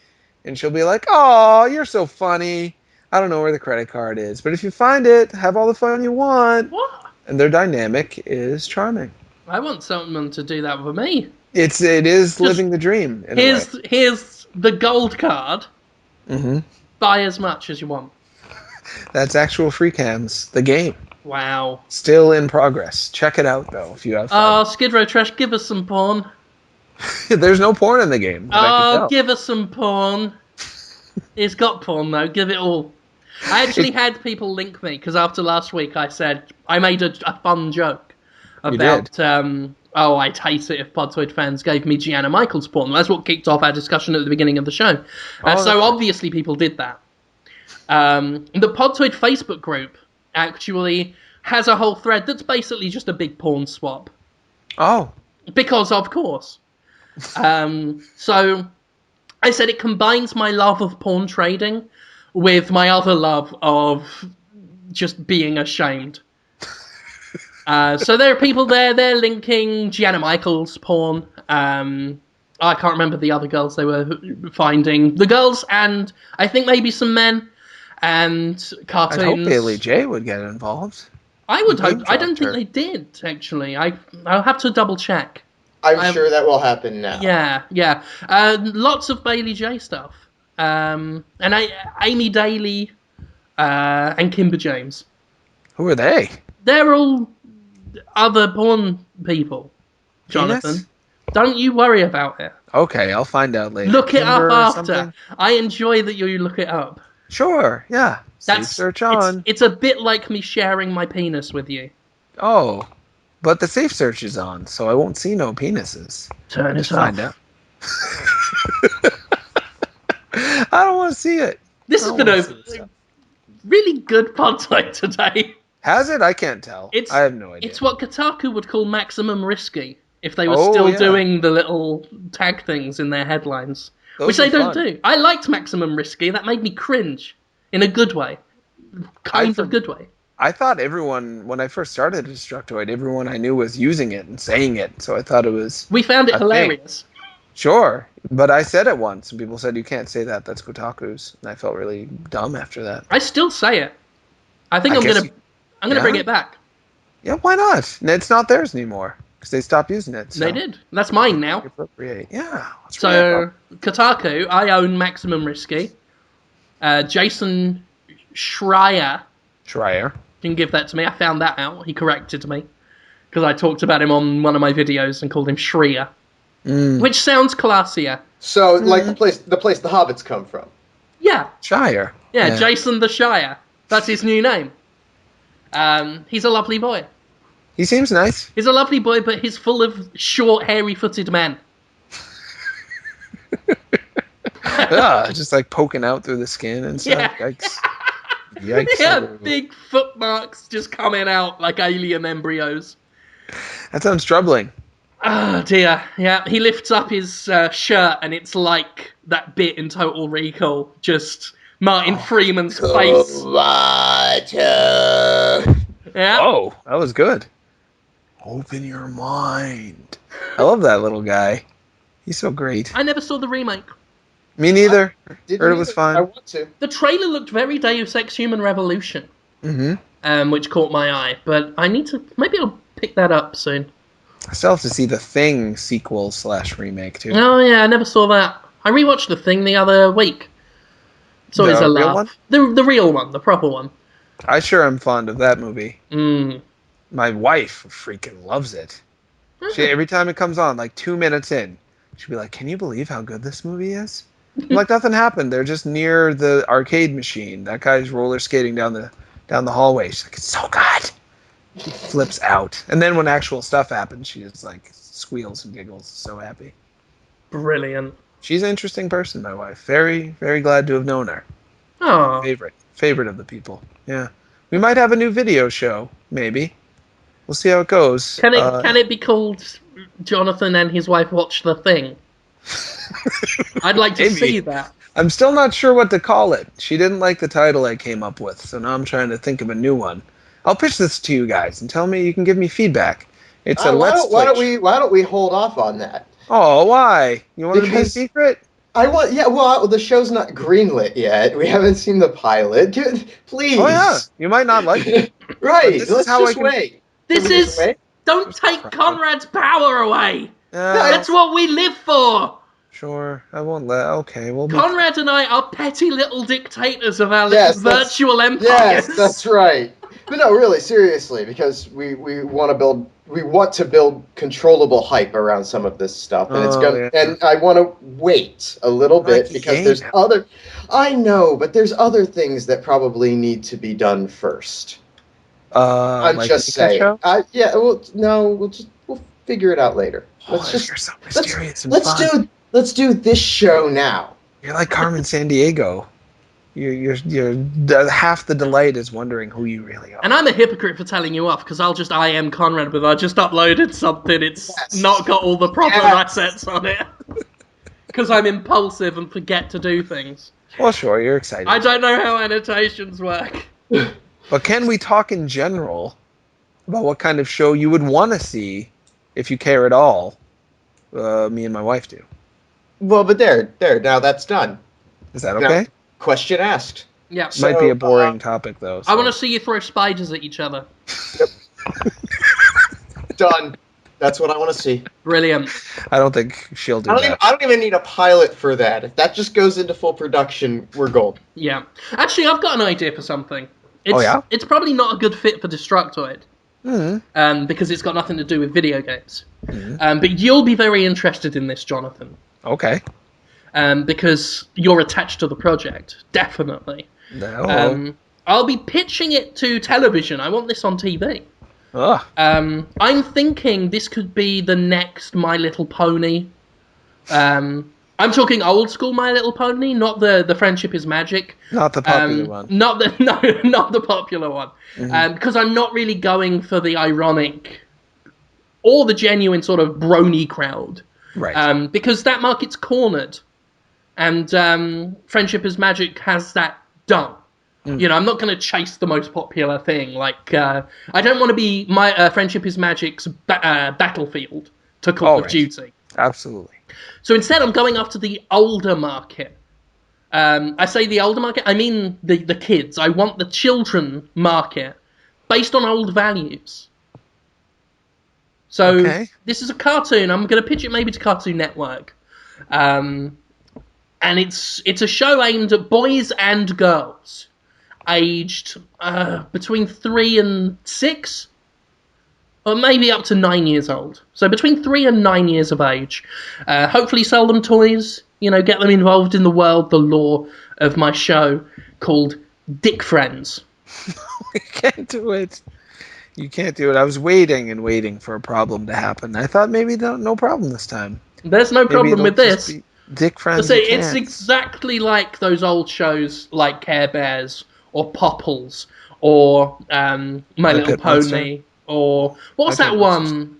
And she'll be like, oh, you're so funny. I don't know where the credit card is, but if you find it, have all the fun you want. What? And their dynamic is charming. I want someone to do that for me. It is living the dream in a way. Here's the gold card. Mm-hmm. Buy as much as you want. That's actual free cams, the game. Wow. Still in progress. Check it out though if you have fun. Skid Row Trash, give us some porn. There's no porn in the game. Give us some porn. It's got porn though. Give it all. I actually had people link me because after last week I said I made a fun joke about I'd hate it if Podtoid fans gave me Gianna Michaels porn. That's what kicked off our discussion at the beginning of the show. So obviously people did that. The Podtoid Facebook group actually has a whole thread that's basically just a big porn swap. Oh. Because of course. So I said it combines my love of porn trading with my other love of just being ashamed. So there are people there, they're linking Gianna Michaels porn. I can't remember the other girls they were finding. The girls and I think maybe some men and cartoons. I hope Bailey J would get involved. I would hope. I don't think they did, actually. I'll have to double check. I'm sure that will happen now. Yeah. Lots of Bailey J stuff. And Amy Daly and Kimber James. Who are they? They're all other porn people, Jonathan. Penis? Don't you worry about it. Okay, I'll find out later. Look it Kimber up after. something? I enjoy that you look it up. Sure, yeah. Safe search on. It's a bit like me sharing my penis with you. Oh, but the safe search is on, so I won't see no penises. Turn it find off. out. I don't want to see it. This has been a really good Podtoid today. Has it? I can't tell. I have no idea. It's what Kotaku would call maximum risky if they were still doing the little tag things in their headlines. Which they don't do. I liked maximum risky. That made me cringe. In a good way. Kind of good way. I thought everyone, when I first started Destructoid, everyone I knew was using it and saying it. So I thought it was... We found it hilarious. Thing. Sure. But I said it once, and people said, you can't say that. That's Kotaku's. And I felt really dumb after that. I still say it. I think I'm gonna bring it back. Yeah, why not? It's not theirs anymore. Because they stopped using it. So. They did. That's mine now. Appropriate. Yeah. So, Kotaku, I own Maximum Risky. Jason Schreier. Didn't give that to me. I found that out. He corrected me. Because I talked about him on one of my videos and called him Schreier. Which sounds classier. So, like the place the hobbits come from. Yeah. Shire. Yeah, Jason the Shire. That's his new name. He's a lovely boy. He seems nice. He's a lovely boy, but he's full of short, hairy-footed men. Yeah, just like poking out through the skin and stuff. Yeah. Yikes. Yikes. Yeah, big footmarks just coming out like alien embryos. That sounds troubling. Oh, dear. Yeah, he lifts up his shirt and it's like that bit in Total Recall. Just Martin Freeman's face. Yeah. Oh, that was good. Open your mind. I love that little guy. He's so great. I never saw the remake. Me neither. Heard it was fine. I want to. The trailer looked very Deus Ex Human Revolution. Which caught my eye. But I need to... Maybe I'll pick that up soon. I still have to see the Thing sequel / remake, too. Oh, yeah, I never saw that. I rewatched The Thing the other week. It's always a laugh. One? The real one, the proper one. I sure am fond of that movie. My wife freaking loves it. Every time it comes on, like 2 minutes in, she'll be like, can you believe how good this movie is? I'm like, nothing happened. They're just near the arcade machine. That guy's roller skating down the hallway. She's like, it's so good. She flips out. And then when actual stuff happens, she just like squeals and giggles. So happy. Brilliant. She's an interesting person, my wife. Very, very glad to have known her. Oh. Favorite of the people. Yeah. We might have a new video show, maybe. We'll see how it goes. Can it be called Jonathan and his wife watch The Thing. I'd like to Maybe. see that. I'm still not sure what to call it. She didn't like the title I came up with, so now I'm trying to think of a new one. I'll pitch this to you guys and tell me you can give me feedback. It's a why let's don't we hold off on that? Oh, why? You want it to be a secret? Well, the show's not greenlit yet. We haven't seen the pilot. Please. Oh yeah, you might not like it. Right. This Let's is how just I can- wait. This is... Don't take Conrad's power away! That's what we live for! Sure, I won't let. Okay, we'll be. Conrad and I are petty little dictators of our little virtual empires. Yes, that's right. But no, really, seriously, because we want to build controllable hype around some of this stuff, and and I want to wait a little bit because there's other. I know, but there's other things that probably need to be done first. I'm like just saying. We'll figure it out later. You're so mysterious and fun. Let's do this show now. You're like Carmen Sandiego. You're half the delight is wondering who you really are. And I'm a hypocrite for telling you off because I am Conrad, but I just uploaded something. It's not got all the proper assets on it because I'm impulsive and forget to do things. Well, sure, you're excited. I don't know how annotations work. But can we talk in general about what kind of show you would want to see if you care at all? Me and my wife do. Well, but now that's done. Is that okay? Now, question asked. Yeah. Might be a boring topic, though. So. I want to see you throw spiders at each other. Yep. Done. That's what I want to see. Brilliant. I don't think she'll do that. I don't even need a pilot for that. If that just goes into full production, we're gold. Yeah. Actually, I've got an idea for something. It's probably not a good fit for Destructoid. Because it's got nothing to do with video games. But you'll be very interested in this, Jonathan. Okay. Because you're attached to the project, definitely. No. I'll be pitching it to television. I want this on TV. I'm thinking this could be the next My Little Pony. I'm talking old school My Little Pony, not the Friendship is Magic. Not the popular one. Not the popular one. Because I'm not really going for the ironic or the genuine sort of brony crowd. Right. Because that market's cornered. And Friendship is Magic has that done. You know, I'm not going to chase the most popular thing. Like, I don't want to be my Friendship is Magic's battlefield to Call of Duty. Absolutely. So instead, I'm going after the older market. I say the older market, I mean the kids. I want the children market based on old values. So this is a cartoon. I'm going to pitch it maybe to Cartoon Network. And it's a show aimed at boys and girls, aged between 3 and 6, or maybe up to 9 years old. So between 3 and 9 years of age. Hopefully sell them toys, you know, get them involved in the world, the lore of my show called Dicfriends. You can't do it. You can't do it. I was waiting and waiting for a problem to happen. I thought maybe no problem this time. There's no problem with this. Dicfriends. It's exactly like those old shows like Care Bears or Popples or My Little Pony or what's that one?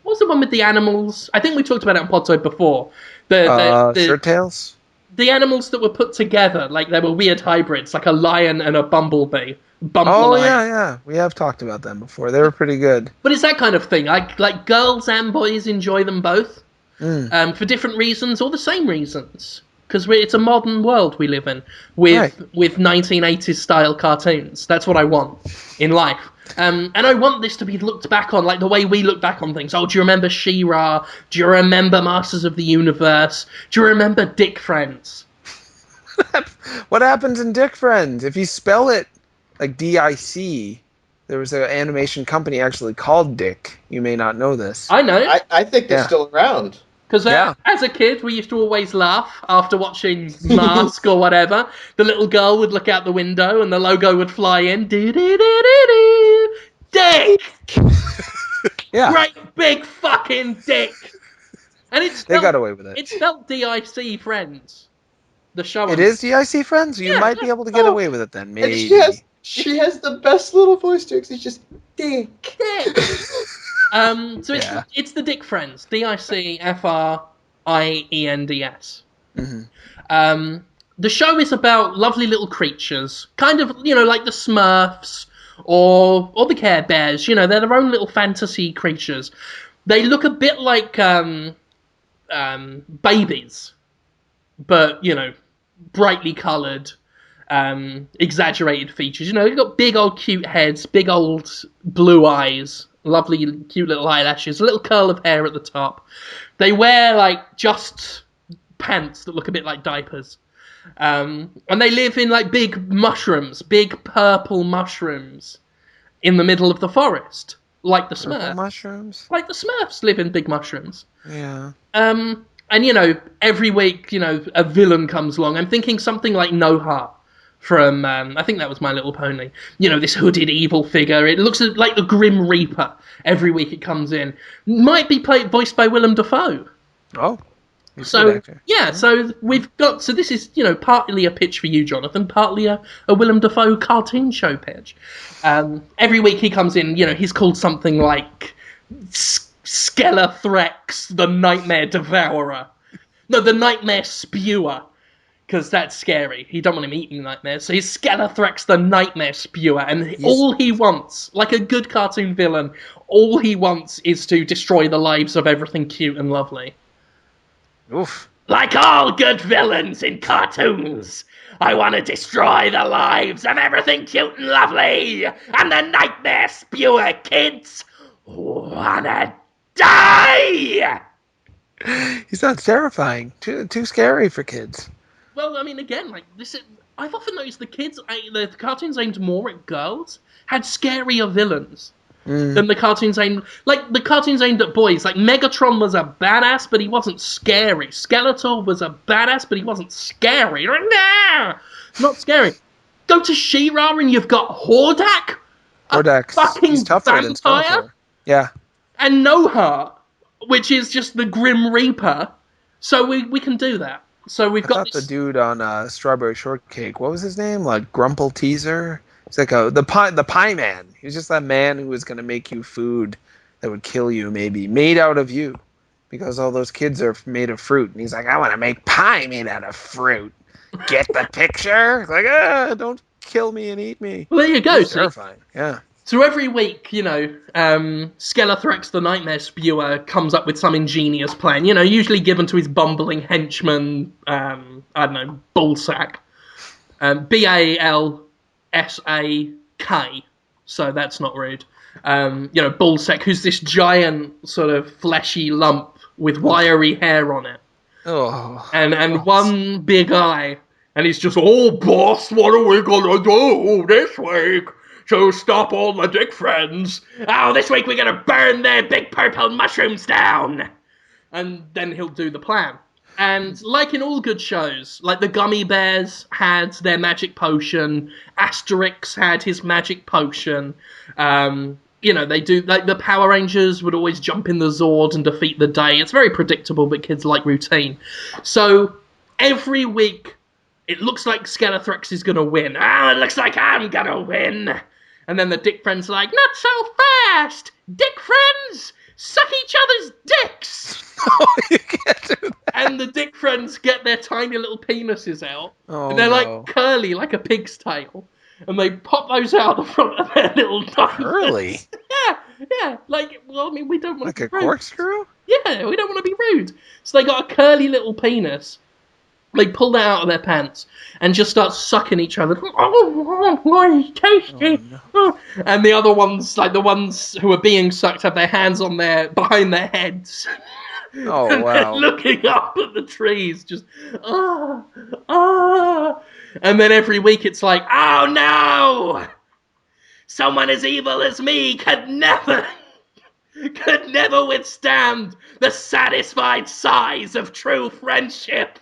What's the one with the animals? I think we talked about it on Podtoid before. The Shirt Tails? The animals that were put together, like they were weird hybrids, like a lion and a bumblebee. Yeah. We have talked about them before. They were pretty good. But it's that kind of thing. Like girls and boys enjoy them both. For different reasons or the same reasons. Because it's a modern world we live in with 1980s style cartoons. That's what I want in life. And I want this to be looked back on like the way we look back on things. Oh, do you remember She-Ra? Do you remember Masters of the Universe? Do you remember Dicfriends? What happens in Dicfriends? If you spell it like D-I-C, there was an animation company actually called Dick. You may not know this. I know. I think they're still around. Because as a kid, we used to always laugh after watching Mask or whatever. The little girl would look out the window and the logo would fly in. Do-do-do-do-do. Dick! Yeah. Great big fucking dick! And they got away with it. It's spelled D-I-C Friends. The show. It is D-I-C Friends? You might be able to get away with it then, maybe. And she has the best little voice too, because it's just Dick. So Yeah. it's the Dicfriends, Dicfriends. The show is about lovely little creatures, kind of, like the Smurfs or the Care Bears. They're their own little fantasy creatures. They look a bit like babies, but brightly coloured, exaggerated features. They've got big old cute heads, big old blue eyes, lovely cute little eyelashes, a little curl of hair at the top. They wear just pants that look a bit like diapers. And they live in big mushrooms, big purple mushrooms in the middle of the forest, like the Purple Smurfs. mushrooms? Like the Smurfs live in big mushrooms. Yeah. And every week, a villain comes along. I'm thinking something like Noha from, I think that was My Little Pony. This hooded evil figure. It looks like the Grim Reaper every week it comes in. Might be voiced by Willem Dafoe. Oh. He's a So good actor. yeah, so this is partly a pitch for you, Jonathan, partly a Willem Dafoe cartoon show pitch. Every week he comes in, he's called something like Skelethrex, the Nightmare Devourer. No, the Nightmare Spewer, because that's scary. You don't want him eating nightmares. So he's Skelethrex, the Nightmare Spewer, and all he wants, like a good cartoon villain, all he wants is to destroy the lives of everything cute and lovely. Oof. Like all good villains in cartoons, I want to destroy the lives of everything cute and lovely, and the Nightmare Spewer kids wanna die! He sounds terrifying. Too scary for kids. Well, I mean, again, I've often noticed the cartoons aimed more at girls had scarier villains. Than the cartoons aimed... the cartoons aimed at boys. Megatron was a badass, but he wasn't scary. Skeletor was a badass, but he wasn't scary. Nah! Not scary. Go to She-Ra and you've got Hordak? Hordak, fucking he's tougher than vampire? Skeletor. Yeah. And Noha, which is just the Grim Reaper. So we can do that. So we've I got thought this... the dude on Strawberry Shortcake, what was his name? Grumple Teaser? He's like the pie man. He was just that man who was going to make you food that would kill you, maybe made out of you, because all those kids are made of fruit. And he's like, I want to make pie made out of fruit. Get the picture? Don't kill me and eat me. Well, there you go. It's terrifying. Yeah. So every week, Skelethrex the Nightmare Spewer comes up with some ingenious plan, usually given to his bumbling henchman, I don't know, Ballsack. Balsak, so that's not rude. Ballsack, who's this giant sort of fleshy lump with wiry hair on it. Oh. And one big eye. And he's just, oh, boss, what are we gonna do this week to stop all the Dicfriends? Oh, this week we're gonna burn their big purple mushrooms down. And then he'll do the plan. And like in all good shows, the Gummy Bears had their magic potion, Asterix had his magic potion, they do, the Power Rangers would always jump in the Zord and defeat the day. It's very predictable, but kids like routine. So every week, it looks like Skelethrex is gonna win. It looks like I'm gonna win. And then the Dicfriends are like, not so fast! Dicfriends! Suck each other's dicks! Oh, you can't do that. And the Dicfriends get their tiny little penises out. Oh, and they're no. curly, like a pig's tail. And they pop those out the front of their little tiny... Curly? Yeah. We don't want to be Like a rude. corkscrew? Yeah, we don't want to be rude. So they got a curly little penis. They pull that out of their pants and just start sucking each other. Oh, it's tasty. Oh, no. And the other ones, the ones who are being sucked, have their hands behind their heads. Oh, And wow. they're looking up at the trees, just, And then every week it's like, oh no! Someone as evil as me could never withstand the satisfied sighs of true friendship.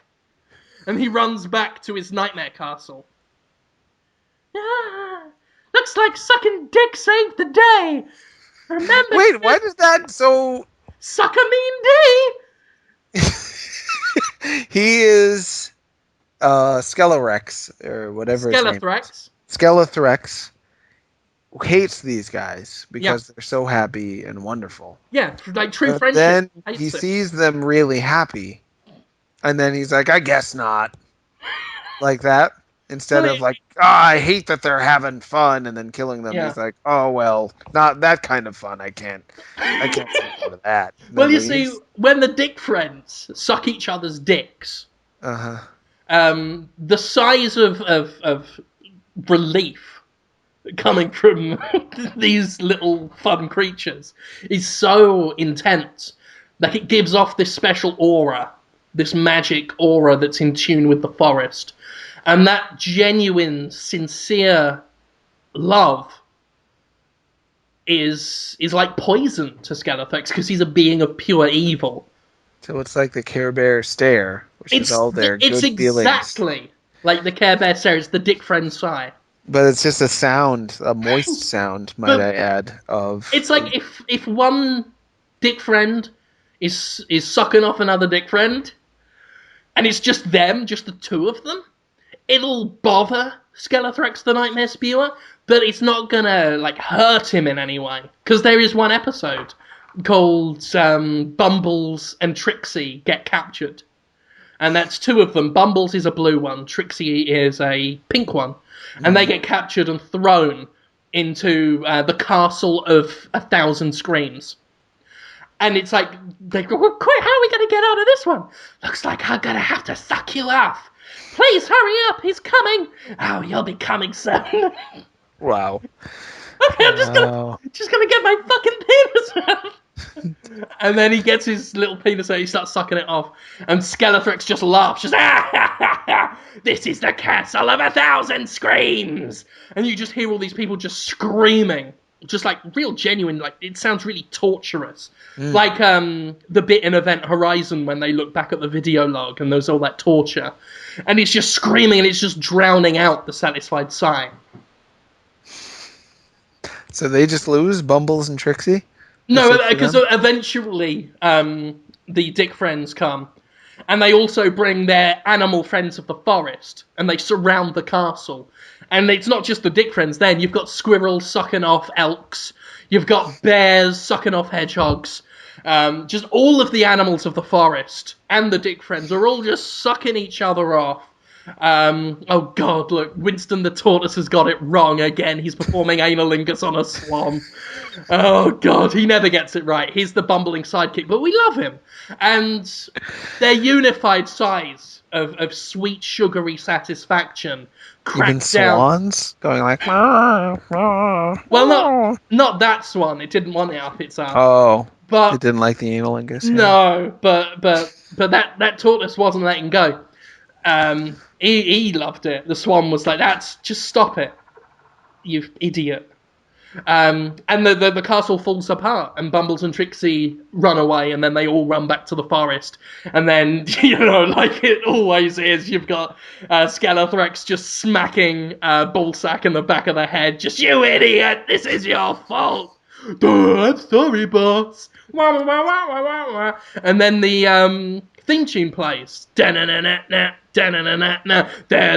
And he runs back to his nightmare castle. Looks like sucking dick saved the day. Remember... Wait, why does that so... Suck a mean D! He is Skelerex, or whatever his name is. Skelethrex. Skelethrex. hates these guys Yeah. because they're so happy and wonderful. Yeah, like true But friendship. then Hates he it. sees them really happy, and then he's like, I guess not. Like that. Instead Well, of like, oh, I hate that they're having fun and then killing them. yeah. He's like, oh, well, not that kind of fun. I can't say no to that. And Well, then you see, leaves. when the dick friends suck each other's dicks, Uh-huh. the size of relief coming from these little fun creatures is so intense that it gives off this special aura, this magic aura that's in tune with the forest. And that genuine, sincere love is like poison to Skelethex because he's a being of pure evil. So it's like the Care Bear stare, which is all their It's good feelings. exactly like the Care Bear stare. It's the Dick Friend sigh. But it's just a sound, a moist sound, might I add, of... It's like if one Dick Friend is sucking off another Dick Friend, and it's just them, just the two of them, it'll bother Skelethrex the Nightmare Spewer, but it's not gonna like hurt him in any way. Because there is one episode called Bumbles and Trixie Get Captured. And that's two of them. Bumbles is a blue one, Trixie is a pink one. And they get captured and thrown into the castle of 1,000 screams. And it's like, they go, well, quick, how are we going to get out of this one? Looks like I'm going to have to suck you off. Please hurry up, he's coming. Oh, you'll be coming soon. Wow. Okay, I'm just gonna get my fucking penis out. And then he gets his little penis out, he starts sucking it off, and Skelethrex just laughs, just this is the castle of 1,000 screams! And you just hear all these people just screaming, just like real genuine, like it sounds really torturous. Like the bit in Event Horizon when they look back at the video log and there's all that torture. And it's just screaming and it's just drowning out the satisfied sigh. So they just lose, Bumbles and Trixie? No, because eventually the Dick Friends come, and they also bring their animal friends of the forest, and they surround the castle. And it's not just the Dick Friends then, you've got squirrels sucking off elks, you've got bears sucking off hedgehogs, just all of the animals of the forest, and the Dick Friends are all just sucking each other off. Oh god, look, Winston the Tortoise has got it wrong again. He's performing analingus on a swan. Oh god, he never gets it right. He's the bumbling sidekick, but we love him. And their unified sighs of sweet, sugary satisfaction crack Even down. swans going like... Well, not that swan. It didn't want it up its ass. Oh, but it didn't like the analingus? Yeah. No, but that tortoise wasn't letting go. He loved it. The swan was like, just stop it, you idiot. And the castle falls apart, and Bumbles and Trixie run away, and then they all run back to the forest. And then, like it always is, you've got Skelethrex just smacking Ballsack in the back of the head. Just, you idiot, this is your fault. I'm sorry, boss. And then the theme tune plays. They're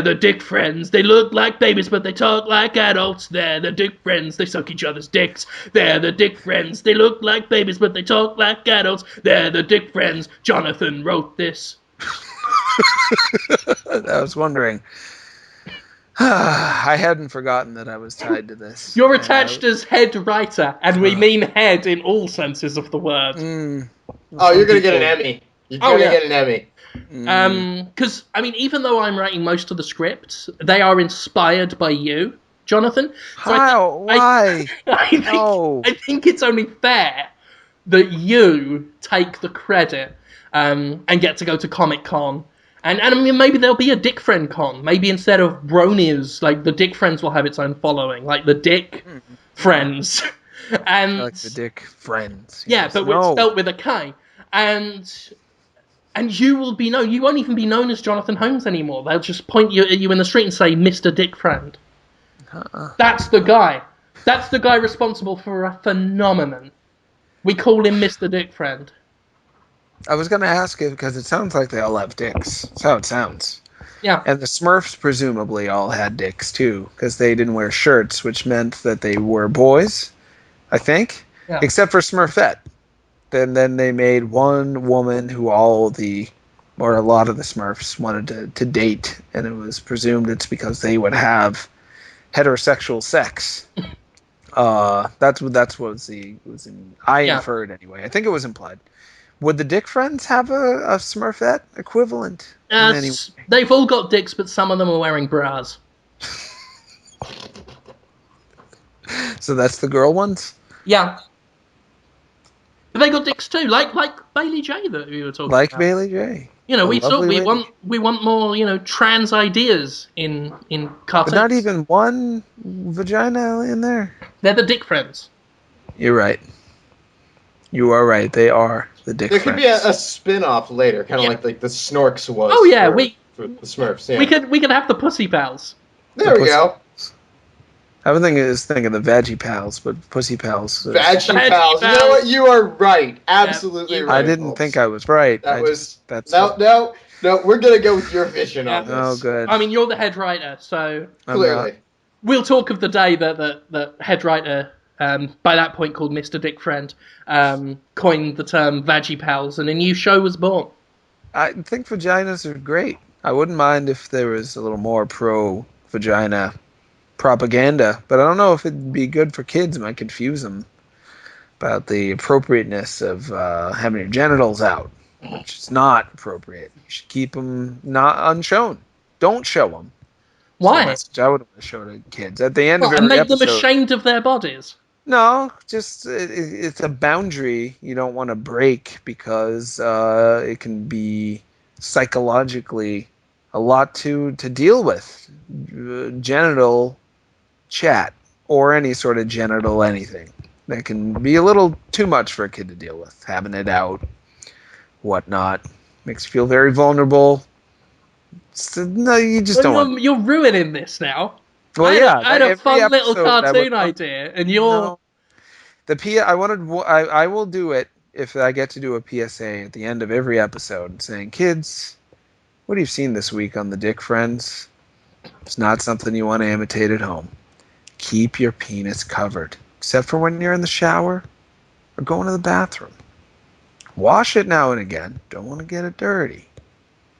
the Dick Friends. They look like babies, but they talk like adults. They're the Dick Friends. They suck each other's dicks. They're the Dick Friends. They look like babies, but they talk like adults. They're the Dick Friends. Jonathan wrote this. I was wondering. I hadn't forgotten that I was tied to this. You're attached as head writer, and we mean head in all senses of the word. Oh, you're gonna get an Emmy. You're gonna get an Emmy. Because, I mean, even though I'm writing most of the scripts, they are inspired by you, Jonathan. So How? Why? I think it's only fair that you take the credit and get to go to Comic-Con. And I mean, maybe there'll be a Dick Friend Con. Maybe instead of Bronies, like, the Dick Friends will have its own following. Like, the Dick Friends. And Like the Dick Friends. Yeah, but it's spelt with a K. And you will be known. You won't even be known as Jonathan Holmes anymore. They'll just point at you in the street and say, Mr. Dick Friend. That's the guy. That's the guy responsible for a phenomenon. We call him Mr. Dick Friend. I was going to ask it because it sounds like they all have dicks. That's how it sounds. Yeah. And the Smurfs presumably all had dicks too, because they didn't wear shirts, which meant that they were boys, I think, Yeah. except for Smurfette. Then they made one woman who a lot of the Smurfs wanted to date, and it was presumed it's because they would have heterosexual sex. That's what I Yeah. inferred anyway. I think it was implied. Would the Dicfriends have a Smurfette equivalent in any way? They've all got dicks, but some of them are wearing bras. So that's the girl ones? Yeah. But they got dicks too, like Bailey J that we were talking Like about. Bailey J. You know, A we thought lovely we lady. want more, trans ideas in cartoons. But not even one vagina in there. They're the Dicfriends. You're right. You are right. They are the Dicfriends. There could be a spin-off later, kind of Yeah. like the Snorks was. Oh yeah, for the Smurfs. Yeah. we could have the Pussy Pals. There we go. I was thinking of the Veggie Pals, but Pussy Pals. Veggie Veggie Pals. You know Pals. what? You are right. Absolutely Yeah, right. I didn't think I was right. No. We're gonna go with your vision on this. Oh, good. I mean, you're the head writer, so Clearly. we'll talk of the day that the head writer, by that point called Mr. Dicfriend, coined the term Veggie Pals, and a new show was born. I think vaginas are great. I wouldn't mind if there was a little more pro-vagina propaganda, but I don't know if it'd be good for kids. It might confuse them about the appropriateness of having your genitals out, which is not appropriate. You should keep them not unshown. Don't show them. Why? Message I would want to show to kids at the end of And every make episode. them ashamed of their bodies. No, just it's a boundary you don't want to break because it can be psychologically a lot to deal with. Genital chat or any sort of genital anything that can be a little too much for a kid to deal with. Having it out, whatnot, makes you feel very vulnerable. So, no, you just don't want. You're ruining this now. Well, I had a fun every little episode I cartoon would- idea, and you're... No. I will do it if I get to do a PSA at the end of every episode saying, kids, what have you seen this week on the Dicfriends? It's not something you want to imitate at home. Keep your penis covered, except for when you're in the shower or going to the bathroom. Wash it now and again. Don't want to get it dirty.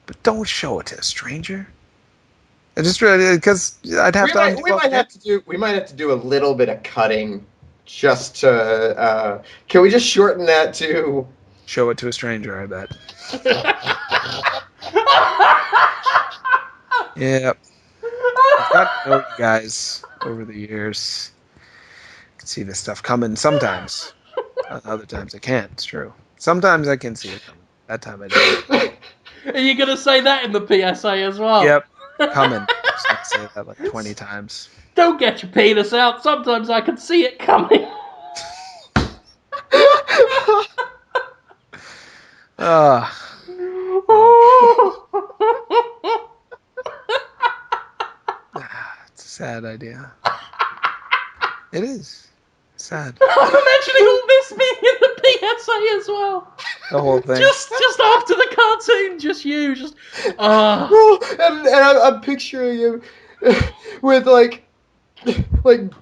But don't show it to a stranger. I just really, because I'd have We might have to do a little bit of cutting just to can we just shorten that to show it to a stranger, I bet. Yep. I've got to know you guys over the years. I can see this stuff coming sometimes. Other times I can't, it's true. Sometimes I can see it coming. That time I did. Are you going to say that in the PSA as well? Yep. Coming. Just have to say that like 20 times. Don't get your penis out. Sometimes I can see it coming. It's a sad idea. It is. Sad. I'm imagining all this being in the PSA as well. The whole thing. Just after the cartoon, just you, just... and I'm picturing him with like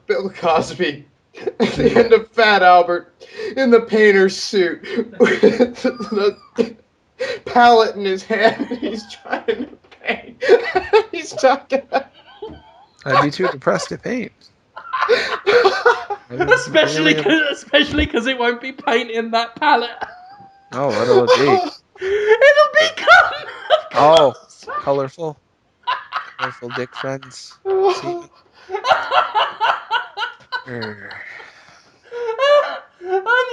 Bill Cosby at the end of Fat Albert in the painter's suit with the palette in his hand. He's trying to paint. He's talking. I'd be too depressed to paint. Especially because it won't be paint in that palette. Oh, what'll it be? It'll be Oh, colorful. Colorful Dicfriends. And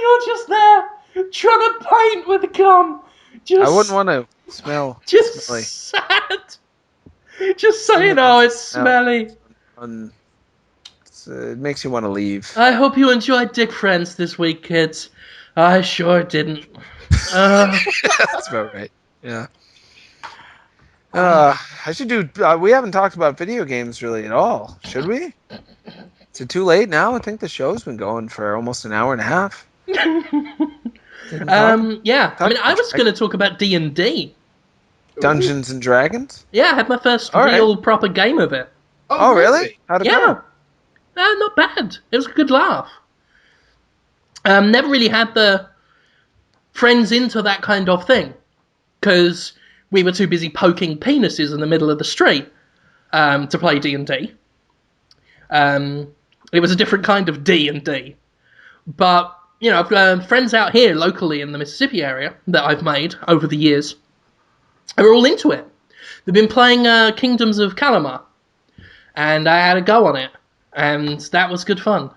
you're just there trying to paint with gum. I wouldn't want to smell. Just smelly. sad. Just saying, oh, it's smelly. It makes you want to leave. I hope you enjoyed Dicfriends this week, kids. I sure didn't. That's about right. Yeah. I should do. We haven't talked about video games really at all, should we? Is it too late now? I think the show's been going for almost an hour and a half. Yeah. I mean, I was going to talk about D&D. Dungeons and Dragons? Yeah, I had my first All right. real proper game of it. Oh, really? How'd it Yeah. go? Not bad. It was a good laugh. Never really had the friends into that kind of thing, because we were too busy poking penises in the middle of the street to play D&D. It was a different kind of D&D. But, you know, I've friends out here locally in the Mississippi area that I've made over the years. And we're all into it. They've been playing Kingdoms of Calamar, and I had a go on it, and that was good fun.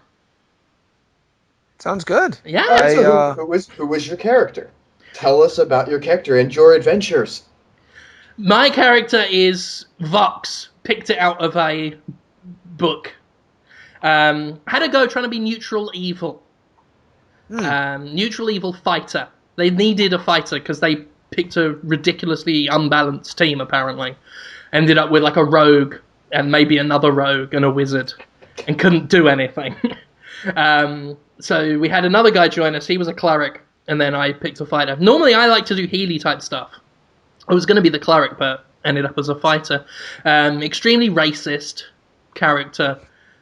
Sounds good. Yeah. So who was your character? Tell us about your character and your adventures. My character is Vox. Picked it out of a book. Had a go trying to be neutral evil. Neutral evil fighter. They needed a fighter because they picked a ridiculously unbalanced team, apparently. Ended up with like a rogue and maybe another rogue and a wizard, and couldn't do anything. So we had another guy join us. He was a cleric, and then I picked a fighter. Normally I like to do Healy type stuff. I was going to be the cleric, but ended up as a fighter. Extremely racist character.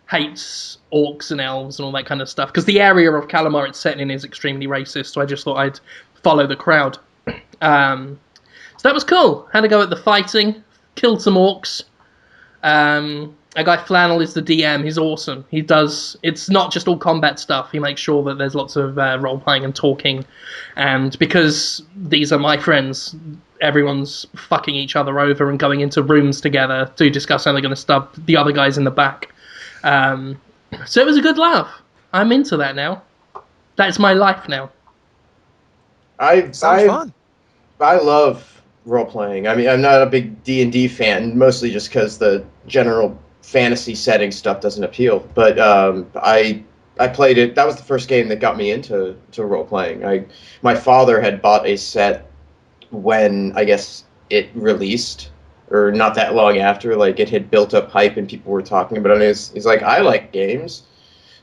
Hates orcs and elves and all that kind of stuff, because the area of Calamar it's set in is extremely racist, so I just thought I'd follow the crowd. So that was cool. Had to go at the fighting, killed some orcs. A guy Flannel is the DM. He's awesome. He does. It's not just all combat stuff. He makes sure that there's lots of role playing and talking, and because these are my friends, everyone's fucking each other over and going into rooms together to discuss how they're going to stab the other guys in the back. So it was a good laugh. I'm into that now. That's my life now. Sounds fun. I love role playing. I mean, I'm not a big D&D fan, mostly just because the general fantasy setting stuff doesn't appeal. But I played it. That was the first game that got me into role playing. My father had bought a set when I guess it released, or not that long after. Like, it had built up hype and people were talking about it. He's like, I like games.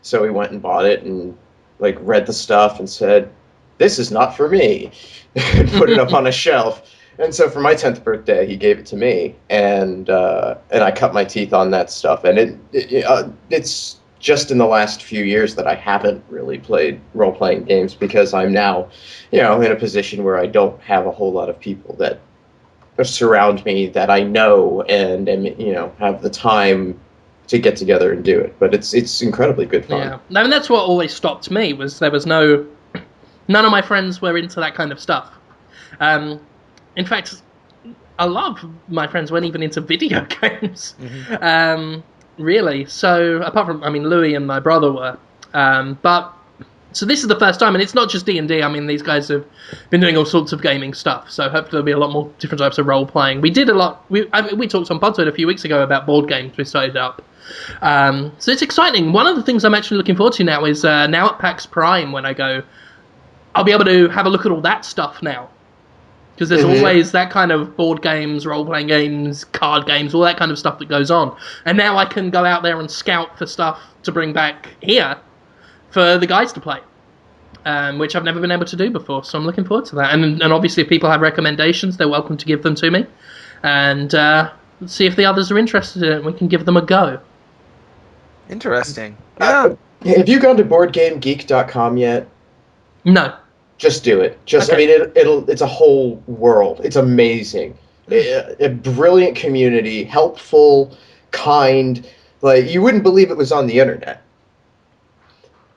So he went and bought it and like read the stuff and said, this is not for me, and put it up on a shelf. And so for my 10th birthday, he gave it to me, and I cut my teeth on that stuff. And it's just in the last few years that I haven't really played role-playing games, because I'm now, in a position where I don't have a whole lot of people that surround me that I know and have the time to get together and do it. But it's incredibly good fun. Yeah, I mean that's what always stopped me, was there was none of my friends were into that kind of stuff. In fact, a lot of my friends weren't even into video games. Mm-hmm. Really. So apart from, Louis and my brother were, but. So this is the first time, and it's not just D&D. I mean, these guys have been doing all sorts of gaming stuff, so hopefully there'll be a lot more different types of role-playing. We did a lot. We talked on Podtoid a few weeks ago about board games we started up. So it's exciting. One of the things I'm actually looking forward to now is now at PAX Prime, when I go, I'll be able to have a look at all that stuff now. Because there's always that kind of board games, role-playing games, card games, all that kind of stuff that goes on. And now I can go out there and scout for stuff to bring back here for the guys to play, which I've never been able to do before, so I'm looking forward to that. And obviously, if people have recommendations, they're welcome to give them to me, and let's see if the others are interested in it, and we can give them a go. Interesting. Yeah. Have you gone to BoardGameGeek.com yet? No. Just do it. Okay. It's a whole world. It's amazing. A brilliant community, helpful, kind. Like, you wouldn't believe it was on the internet.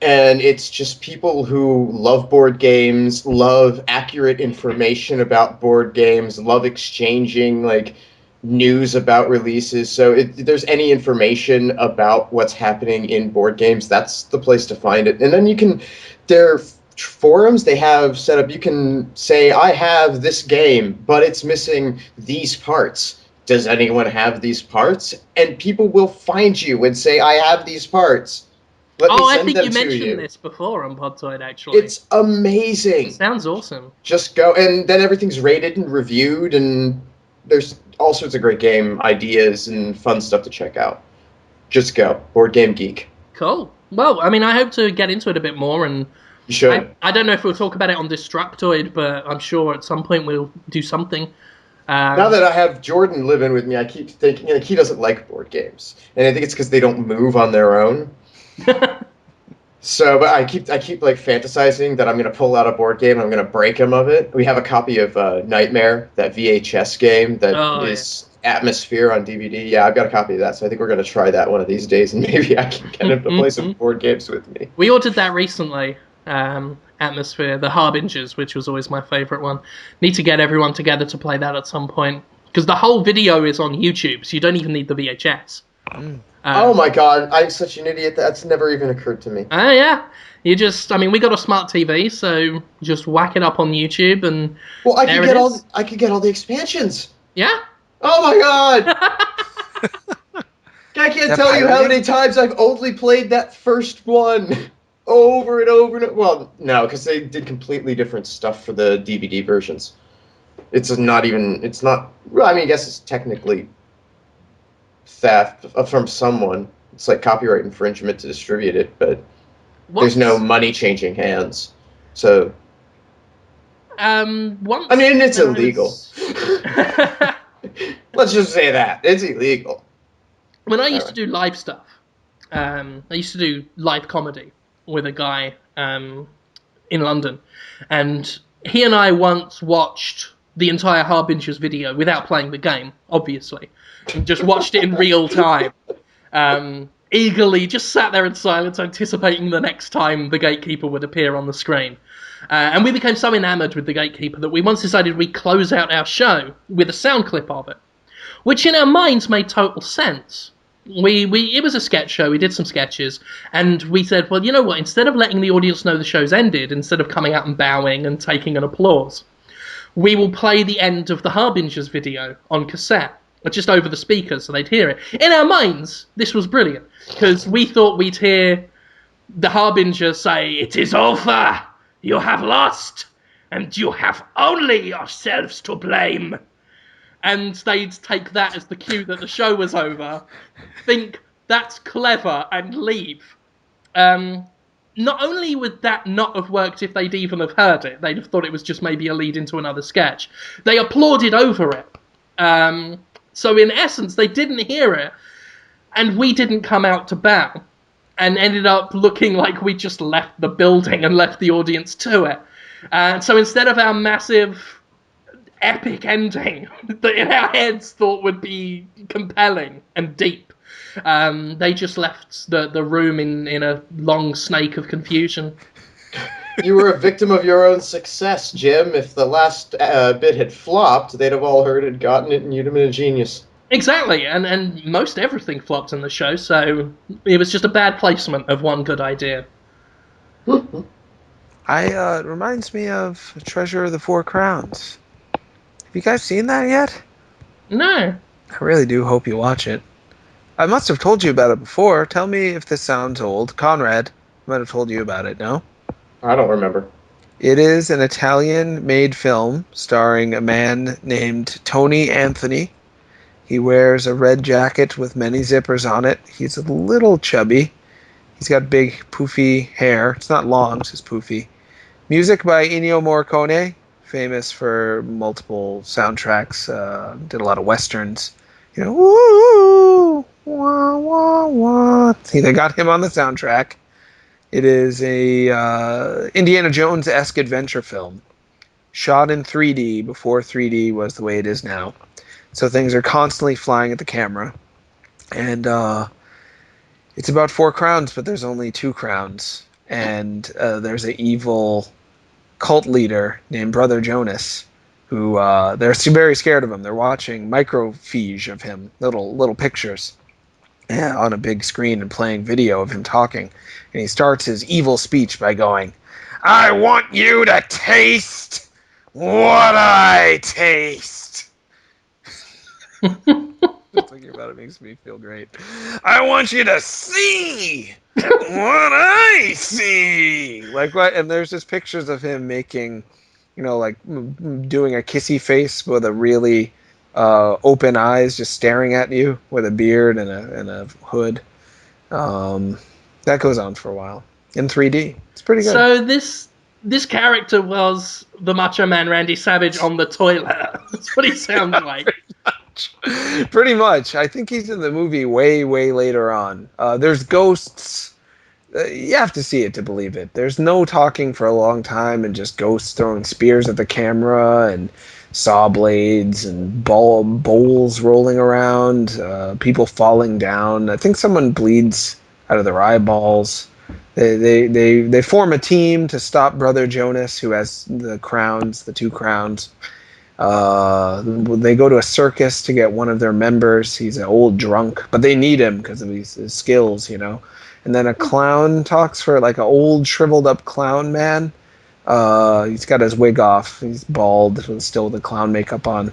And it's just people who love board games, love accurate information about board games, love exchanging like news about releases. So if there's any information about what's happening in board games, that's the place to find it. And then their forums they have set up, you can say, I have this game, but it's missing these parts. Does anyone have these parts? And people will find you and say, I have these parts. I think you mentioned this before on Podtoid, actually. It's amazing. It sounds awesome. Just go, and then everything's rated and reviewed, and there's all sorts of great game ideas and fun stuff to check out. Just go. Board Game Geek. Cool. Well, I hope to get into it a bit more, and you should. I don't know if we'll talk about it on Destructoid, but I'm sure at some point we'll do something. Now that I have Jordan living with me, I keep thinking like, he doesn't like board games, and I think it's because they don't move on their own. So, but I keep like fantasizing that I'm gonna pull out a board game and I'm gonna break him of it. We have a copy of Nightmare, that VHS game that is Atmosphere on DVD. Yeah, I've got a copy of that, so I think we're gonna try that one of these days, and maybe I can get him to play some board games with me. We ordered that recently. Atmosphere, the Harbingers, which was always my favourite one. Need to get everyone together to play that at some point, because the whole video is on YouTube, so you don't even need the VHS. Oh my god, I'm such an idiot. That's never even occurred to me. Yeah. We got a smart TV, so just whack it up on YouTube and well, I could get all the expansions. Yeah. Oh my god! I can't tell you how many times I've only played that first one over and over and over. Well, no, because they did completely different stuff for the DVD versions. It's not. Well, I mean, I guess it's technically theft from someone. It's like copyright infringement to distribute it, but there's no money changing hands. So, it's illegal. Let's just say that it's illegal. When I used to do live stuff, I used to do live comedy with a guy in London, and he and I once watched the entire Harbingers video without playing the game, obviously, and just watched it in real time. Eagerly just sat there in silence, anticipating the next time the gatekeeper would appear on the screen. And we became so enamored with the gatekeeper that we once decided we'd close out our show with a sound clip of it, which in our minds made total sense. It was a sketch show, we did some sketches, and we said, well, you know what, instead of letting the audience know the show's ended, instead of coming out and bowing and taking an applause, we will play the end of the Harbingers video on cassette, just over the speakers so they'd hear it. In our minds, this was brilliant, because we thought we'd hear the Harbinger say, "It is over, you have lost, and you have only yourselves to blame." And they'd take that as the cue that the show was over, think that's clever, and leave. Not only would that not have worked if they'd even have heard it, they'd have thought it was just maybe a lead into another sketch. They applauded over it. So in essence, they didn't hear it, and we didn't come out to bow, and ended up looking like we just left the building and left the audience to it. So instead of our massive epic ending that in our heads thought would be compelling and deep, they just left the room in a long snake of confusion. You were a victim of your own success, Jim. If the last bit had flopped, they'd have all heard it, gotten it, and you'd have been a genius. Exactly, and most everything flopped in the show, so it was just a bad placement of one good idea. It reminds me of Treasure of the Four Crowns. Have you guys seen that yet? No. I really do hope you watch it. I must have told you about it before. Tell me if this sounds old. Conrad might have told you about it, no? I don't remember. It is an Italian-made film starring a man named Tony Anthony. He wears a red jacket with many zippers on it. He's a little chubby. He's got big, poofy hair. It's not long, it's just poofy. Music by Ennio Morricone, famous for multiple soundtracks. Did a lot of westerns. You know, woo, wah, wah, wah. See, they got him on the soundtrack. It is a Indiana Jones-esque adventure film, shot in 3D before 3D was the way it is now. So things are constantly flying at the camera. And it's about 4 crowns, but there's only 2 crowns. And there's an evil cult leader named Brother Jonas, who they're very scared of him. They're watching microfiche of him, little pictures on a big screen and playing video of him talking. And he starts his evil speech by going, "I want you to taste what I taste." Just thinking about it makes me feel great. "I want you to see what I see." Like what? And there's just pictures of him making, like doing a kissy face with a really open eyes, just staring at you with a beard and a hood. That goes on for a while in 3D. It's pretty good. So this this character was the Macho Man Randy Savage on the toilet. That's what he sounds like. Pretty much. I think he's in the movie way, way later on. There's ghosts. You have to see it to believe it. There's no talking for a long time and just ghosts throwing spears at the camera and saw blades and bowls rolling around, people falling down. I think someone bleeds out of their eyeballs. They form a team to stop Brother Jonas, who has the crowns, the 2 crowns. They go to a circus to get one of their members. He's an old drunk, but they need him because of his skills, you know. And then a clown talks for like an old shriveled up clown man. He's got his wig off. He's bald with still the clown makeup on.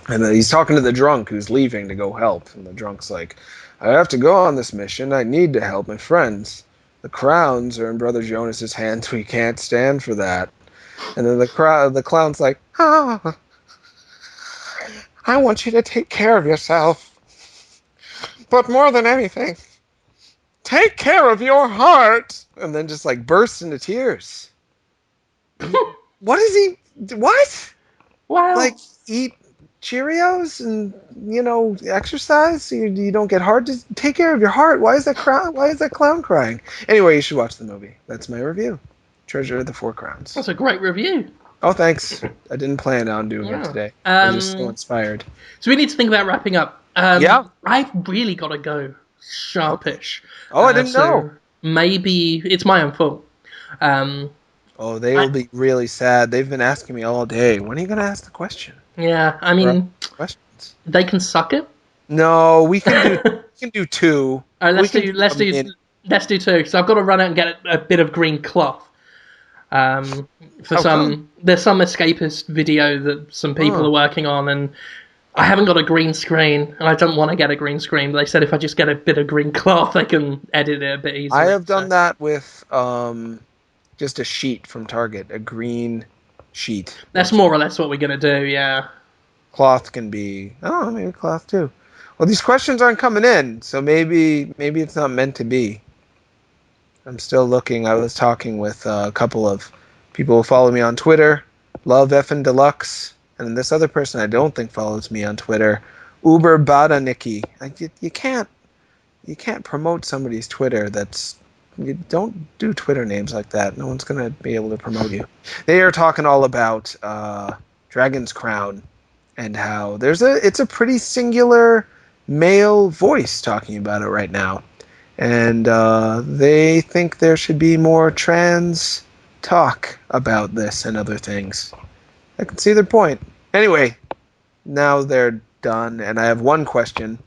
And then he's talking to the drunk who's leaving to go help. And the drunk's like, I have to go on this mission. I need to help my friends. The crowns are in Brother Jonas's hands. We can't stand for that. And then the clown's like, I want you to take care of yourself. But more than anything, take care of your heart. And then just like bursts into tears. What is he? What? Wow. Like eat Cheerios and exercise so you don't get hard. Just take care of your heart. Why is that clown crying? Anyway, you should watch the movie. That's my review. Treasure of the 4 Crowns. That's a great review. Oh, thanks. I didn't plan on doing it today. I was just so inspired. So we need to think about wrapping up. Yeah. I've really got to go sharpish. Oh, I didn't know. Maybe it's my own fault. Oh, they will be really sad. They've been asking me all day. When are you going to ask the question? Yeah, I mean, questions. They can suck it. No, we can do 2. All right, let's do 2 because I've got to run out and get a bit of green cloth. There's some escapist video that some people are working on, and I haven't got a green screen, and I don't want to get a green screen. But they said if I just get a bit of green cloth, I can edit it a bit easier. I have done that with just a sheet from Target, a green sheet. That's more or less what we're going to do, yeah. Cloth can be... Oh, maybe cloth too. Well, these questions aren't coming in, so maybe it's not meant to be. I'm still looking. I was talking with a couple of people who follow me on Twitter. Love Effin' Deluxe. And this other person I don't think follows me on Twitter. Uber Bada Nikki. You can't promote somebody's Twitter that's... You don't do Twitter names like that. No one's going to be able to promote you. They are talking all about Dragon's Crown and how it's a pretty singular male voice talking about it right now. And they think there should be more trans talk about this and other things. I can see their point. Anyway, now they're done. And I have one question,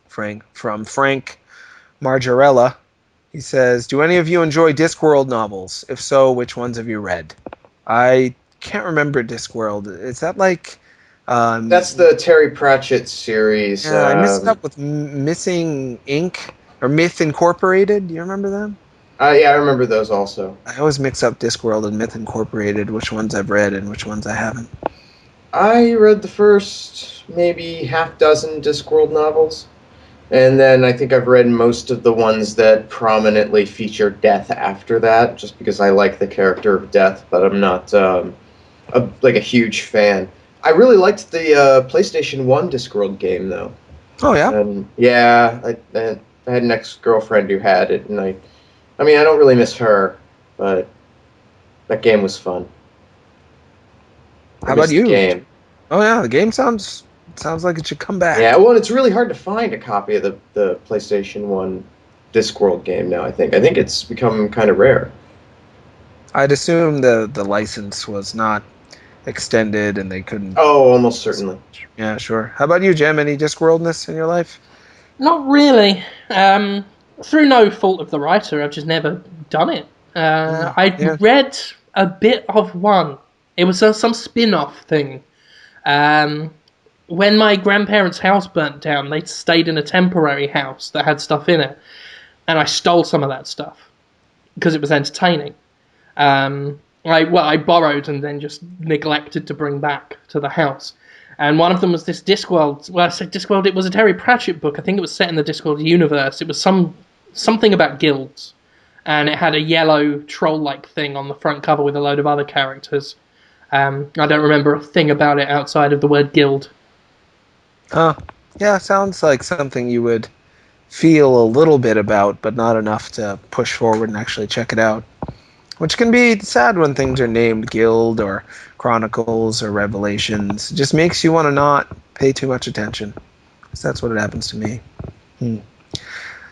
from Frank Margarella. He says, do any of you enjoy Discworld novels? If so, which ones have you read? I can't remember Discworld. Is that like... That's the Terry Pratchett series. I mixed it up with Missing Inc. or Myth Incorporated. Do you remember them? Yeah, I remember those also. I always mix up Discworld and Myth Incorporated, which ones I've read and which ones I haven't. I read the first maybe half dozen Discworld novels. And then I think I've read most of the ones that prominently feature death after that, just because I like the character of Death, but I'm not a huge fan. I really liked the PlayStation 1 Discworld game, though. Oh, yeah? I had an ex-girlfriend who had it, and I don't really miss her, but that game was fun. How about you? The game. Oh, yeah, the game sounds like it should come back. Yeah, well, it's really hard to find a copy of the PlayStation 1 Discworld game now, I think. I think it's become kind of rare. I'd assume the license was not extended and they couldn't... Oh, almost certainly. Yeah, sure. How about you, Jem? Any Discworldness in your life? Not really. Through no fault of the writer, I've just never done it. I read a bit of one. It was some spin-off thing. When my grandparents' house burnt down, they stayed in a temporary house that had stuff in it. And I stole some of that stuff because it was entertaining. I borrowed and then just neglected to bring back to the house. And one of them was this Discworld. Well, I said Discworld, it was a Terry Pratchett book. I think it was set in the Discworld universe. It was something about guilds. and it had a yellow troll-like thing on the front cover with a load of other characters. I don't remember a thing about it outside of the word guild. Yeah, sounds like something you would feel a little bit about, but not enough to push forward and actually check it out. Which can be sad when things are named Guild or Chronicles or Revelations. It just makes you want to not pay too much attention. So that's what it happens to me.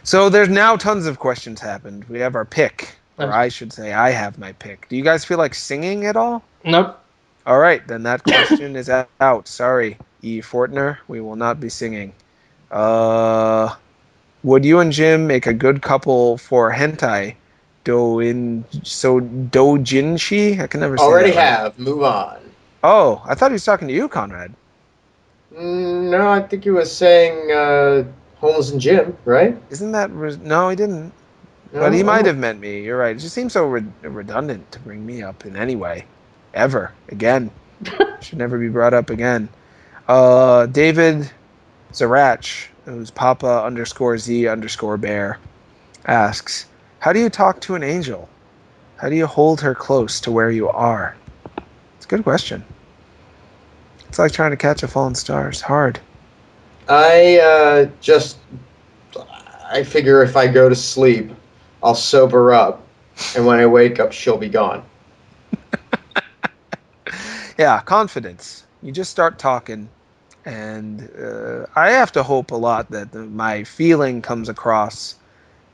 So there's now tons of questions happened. We have our pick, or I should say I have my pick. Do you guys feel like singing at all? Nope. All right, then that question is out. Sorry, E. Fortner, we will not be singing. Would you and Jim make a good couple for hentai? Dojinshi? I can never say Already that right. have. Move on. Oh, I thought he was talking to you, Conrad. No, I think he was saying Holmes and Jim, right? Isn't that... No, he didn't. No, But he might have meant me. You're right. It just seems so redundant to bring me up in any way. Ever. Again. Should never be brought up again. David Zarach, who's Papa_Z_Bear, asks, how do you talk to an angel? How do you hold her close to where you are? It's a good question. It's like trying to catch a fallen star. It's hard. I figure if I go to sleep, I'll sober up, and when I wake up, she'll be gone. Yeah, confidence. You just start talking, and I have to hope a lot that my feeling comes across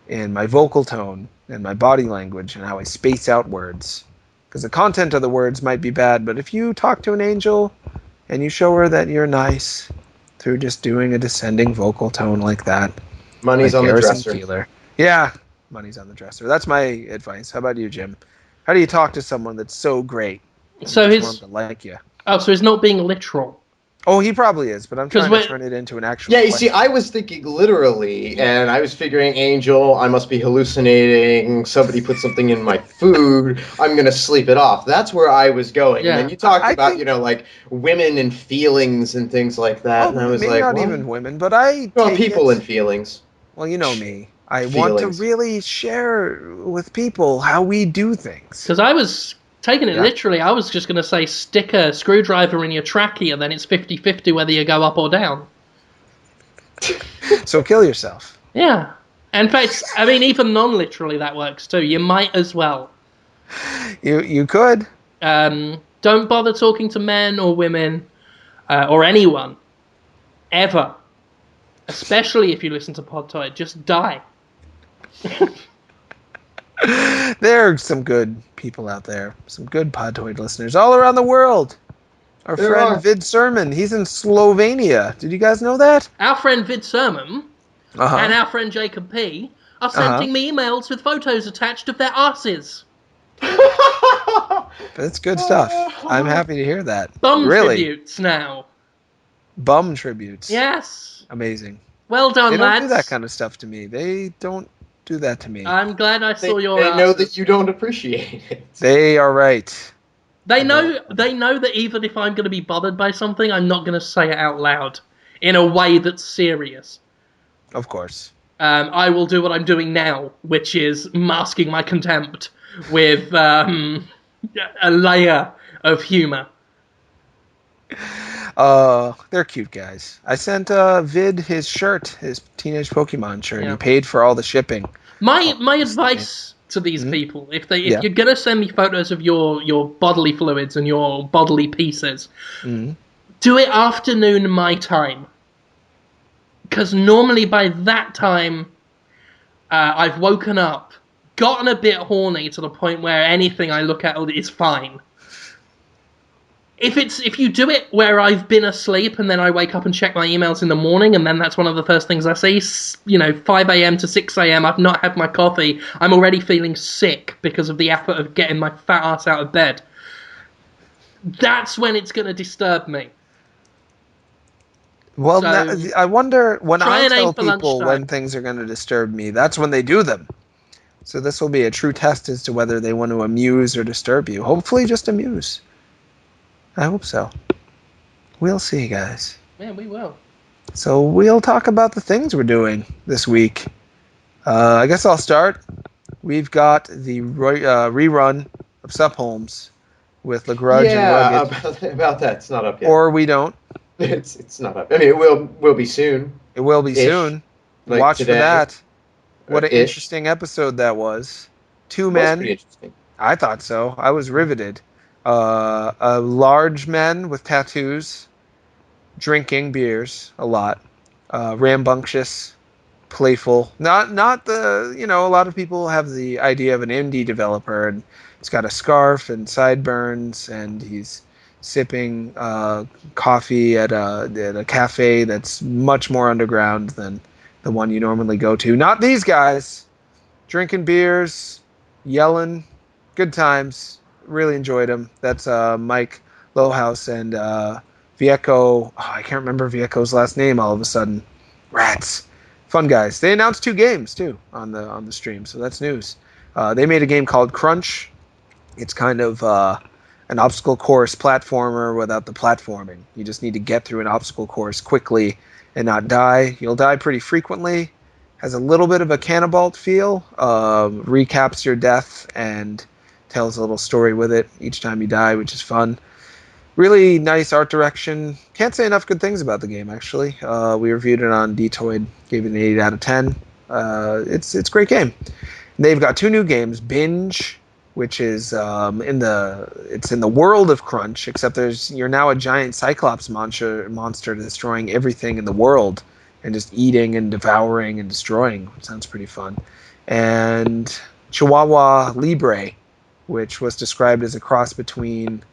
in my vocal tone and my body language and how I space out words. Because the content of the words might be bad, but if you talk to an angel and you show her that you're nice through just doing a descending vocal tone like that. Money's like on the Garrison dresser. Keillor. Yeah, money's on the dresser. That's my advice. How about you, Jim? How do you talk to someone that's so great? So just want to like you. Oh, so he's not being literal. Oh, he probably is, but I'm trying to turn it into an actual Yeah, you question. see, I was thinking literally, and I was figuring angel, I must be hallucinating, somebody put something in my food, I'm going to sleep it off. That's where I was going. Yeah. And then you talked I about, think- like women and feelings and things like that, and I was maybe like, not well, even women, but I well, take people it... and feelings. Well, you know me. I want to Feelings. really share with people how we do things. Because I was taking it Yeah. literally. I was just going to say stick a screwdriver in your trachea, then it's 50-50 whether you go up or down. So kill yourself. Yeah. In fact, I mean, even non-literally that works too. You might as well. You could. Don't bother talking to men or women or anyone ever. Especially if you listen to Podtoid. Just die. There are some good people out there. Some good Podtoid listeners all around the world. Our There friend are. Vid Sermon, he's in Slovenia. Did you guys know that? Our friend Vid Sermon Uh-huh. and our friend Jacob P are sending me emails with photos attached of their arses. That's good stuff. I'm happy to hear that. Bum Really? tributes now. Bum tributes. Yes. Amazing. Well done, They don't lads. do that kind of stuff to me. They don't do that to me. I'm glad I saw your They know arses. that you don't appreciate it. They are right. They know that even if I'm going to be bothered by something, I'm not going to say it out loud in a way that's serious. Of course. I will do what I'm doing now, which is masking my contempt with a layer of humour. They're cute guys. I sent Vid his shirt, his Teenage Pokemon shirt. Yeah. He paid for all the shipping. My advice to these people, if Yeah. you're going to send me photos of your bodily fluids and your bodily pieces, do it afternoon my time. Because normally by that time, I've woken up, gotten a bit horny to the point where anything I look at is fine. If you do it where I've been asleep and then I wake up and check my emails in the morning and then that's one of the first things I see, 5 a.m. to 6 a.m. I've not had my coffee, I'm already feeling sick because of the effort of getting my fat ass out of bed. That's when it's going to disturb me. Well, So, I wonder when try I and aim tell for people lunchtime. when things are going to disturb me, that's when they do them. So this will be a true test as to whether they want to amuse or disturb you. Hopefully just amuse. I hope so. We'll see, guys. Yeah, we will. So we'll talk about the things we're doing this week. I guess I'll start. we've got the rerun of Sup Holmes with LaGrudge and Yeah, Rugged. about that. It's not up yet. Or we don't. It's not up. I mean, it will be soon. It will be Ish. soon. Like Watch for today. that. What an Ish. interesting episode that was. Two It was men. pretty interesting. I thought so. I was riveted. Large men with tattoos, drinking beers a lot, rambunctious, playful. Not the a lot of people have the idea of an indie developer and he's got a scarf and sideburns and he's sipping coffee at a cafe that's much more underground than the one you normally go to. Not these guys. Drinking beers, yelling, good times. Really enjoyed them. That's Mike Lowhouse and Vieco. Oh, I can't remember Vieco's last name all of a sudden. Rats. Fun guys. They announced 2 games too on the stream, so that's news. They made a game called Crunch. It's kind of an obstacle course platformer without the platforming. You just need to get through an obstacle course quickly and not die. You'll die pretty frequently. Has a little bit of a Cannibalt feel. Recaps your death and tells a little story with it each time you die, which is fun. Really nice art direction. Can't say enough good things about the game, actually. We reviewed it on Dtoid, gave it an 8 out of 10. It's a great game. They've got 2 new games, Binge, which is in the world of Crunch, except you're now a giant Cyclops monster destroying everything in the world and just eating and devouring and destroying, which sounds pretty fun. And Chihuahua Libre, which was described as a cross between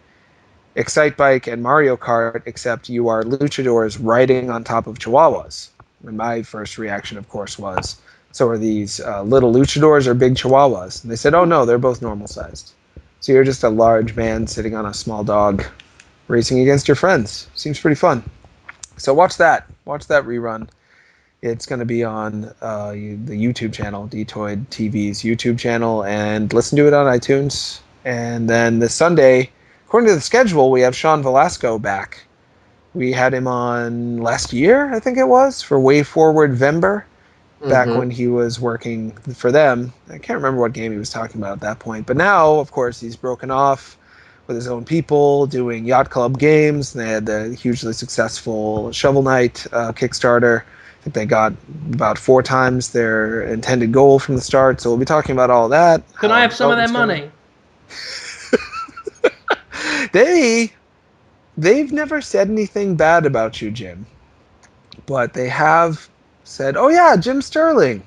Excitebike and Mario Kart, except you are luchadors riding on top of chihuahuas. And my first reaction, of course, was, so are these little luchadors or big chihuahuas? And they said, oh no, they're both normal sized. So you're just a large man sitting on a small dog racing against your friends. Seems pretty fun. So watch that rerun. It's going to be on the YouTube channel, Dtoid TV's YouTube channel, and listen to it on iTunes. And then this Sunday, according to the schedule, we have Sean Velasco back. We had him on last year, I think it was, for Way Forward Vember, back when he was working for them. I can't remember what game he was talking about at that point. But now, of course, he's broken off with his own people, doing Yacht Club games. They had the hugely successful Shovel Knight Kickstarter. I think they got about 4 times their intended goal from the start. So we'll be talking about all that. Can I have some of their money? They've never said anything bad about you, Jim. But they have said, oh yeah, Jim Sterling.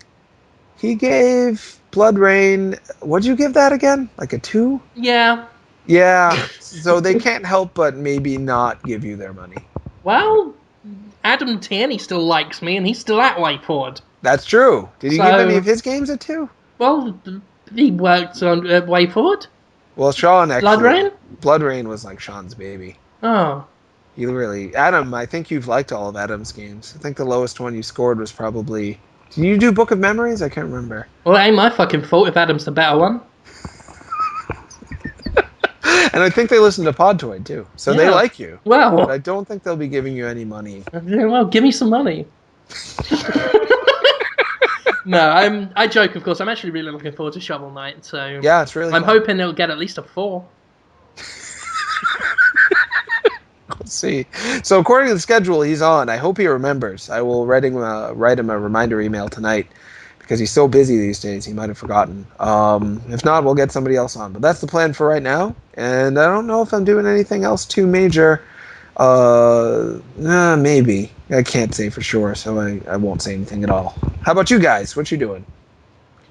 He gave Blood Rain, what'd you give that again? Like a 2? Yeah. Yeah, so they can't help but maybe not give you their money. Well, Adam Tierney still likes me, and he's still at Wayport. That's true. Did he give any of his games a 2? Well, he worked on Wayport. Well, Sean actually... Blood Rain? Blood Rain was like Sean's baby. Oh. Adam, I think you've liked all of Adam's games. I think the lowest one you scored was probably... Did you do Book of Memories? I can't remember. Well, it ain't my fucking fault if Adam's the better one. And I think they listen to Podtoid, too. So they like you. Well... But I don't think they'll be giving you any money. Well, give me some money. No, I joke, of course. I'm actually really looking forward to Shovel Knight, so... Yeah, it's really I'm fun. hoping it'll get at least a 4. Let's see. So according to the schedule, he's on. I hope he remembers. I will write him a reminder email tonight because he's so busy these days he might have forgotten. If not, we'll get somebody else on. But that's the plan for right now. And I don't know if I'm doing anything else too major. Maybe. I can't say for sure, so I won't say anything at all. How about you guys? What you doing?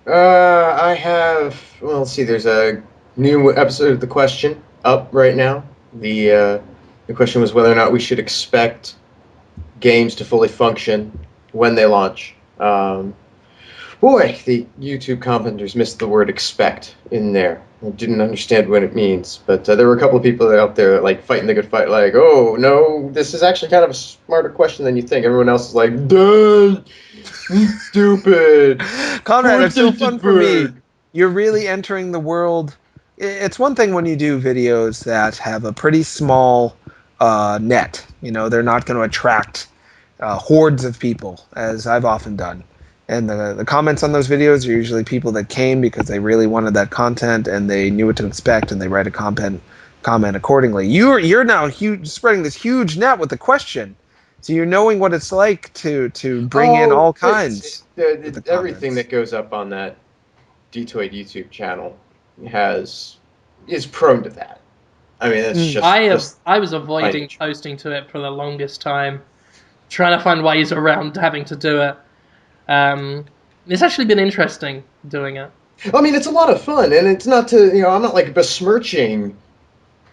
I have... Well, let's see. There's a new episode of The Question up right now. The question was whether or not we should expect games to fully function when they launch. Boy, the YouTube commenters missed the word expect in there. I didn't understand what it means, but there were a couple of people out there like fighting the good fight, like, oh, no, this is actually kind of a smarter question than you think. Everyone else is like, duh, stupid. Conrad, it's so fun for me. You're really entering the world. It's one thing when you do videos that have a pretty small net. You know, they're not going to attract hordes of people, as I've often done. And the comments on those videos are usually people that came because they really wanted that content and they knew what to expect, and they write a comment accordingly. You're now spreading this huge net with the question, so you're knowing what it's like to bring in all kinds. Everything that goes up on that Dtoid YouTube channel is prone to that. I mean, it's just I was avoiding posting to it for the longest time, trying to find ways around having to do it. It's actually been interesting doing it. I mean, it's a lot of fun, and it's not to, I'm not like besmirching,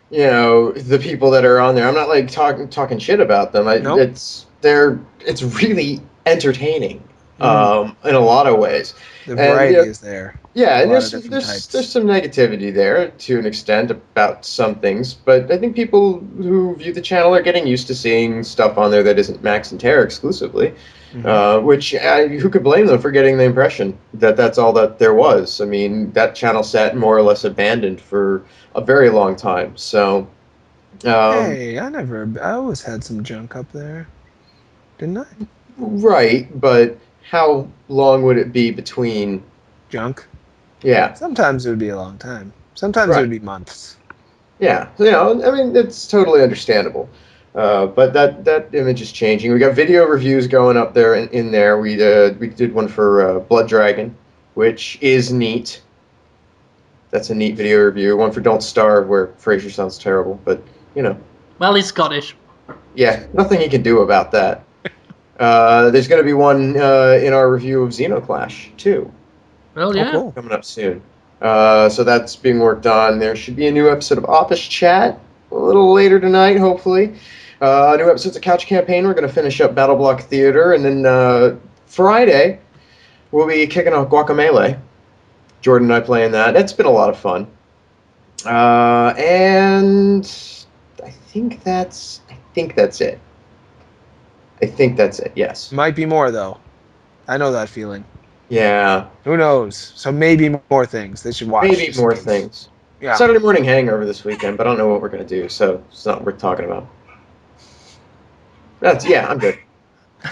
the people that are on there. I'm not like talking shit about them. Nope. It's really entertaining, in a lot of ways. The variety is there. Yeah, and there's some negativity there to an extent about some things, but I think people who view the channel are getting used to seeing stuff on there that isn't Max and Terra exclusively, which who could blame them for getting the impression that that's all that there was? I mean, that channel sat more or less abandoned for a very long time. So, hey, I always had some junk up there, didn't I? Right, but how long would it be between junk? Yeah. Sometimes it would be a long time. Sometimes it would be months. Yeah. I mean, it's totally understandable. But that image is changing. We got video reviews going up there in there. We did one for Blood Dragon, which is neat. That's a neat video review. One for Don't Starve, where Fraser sounds terrible, but, Well, he's Scottish. Yeah, nothing he can do about that. There's going to be one in our review of Xenoclash, too. Oh, yeah. Cool. Coming up soon. So that's being worked on. There should be a new episode of Office Chat a little later tonight, hopefully. New episodes of Couch Campaign. We're going to finish up Battle Block Theater. And then Friday, we'll be kicking off Guacamelee. Jordan and I playing that. It's been a lot of fun. And I think that's it. I think that's it, yes. Might be more, though. I know that feeling. Yeah. Who knows? So maybe more things. They should watch. Maybe more things. Yeah. Saturday morning hangover this weekend, but I don't know what we're going to do, so it's not worth talking about. I'm good.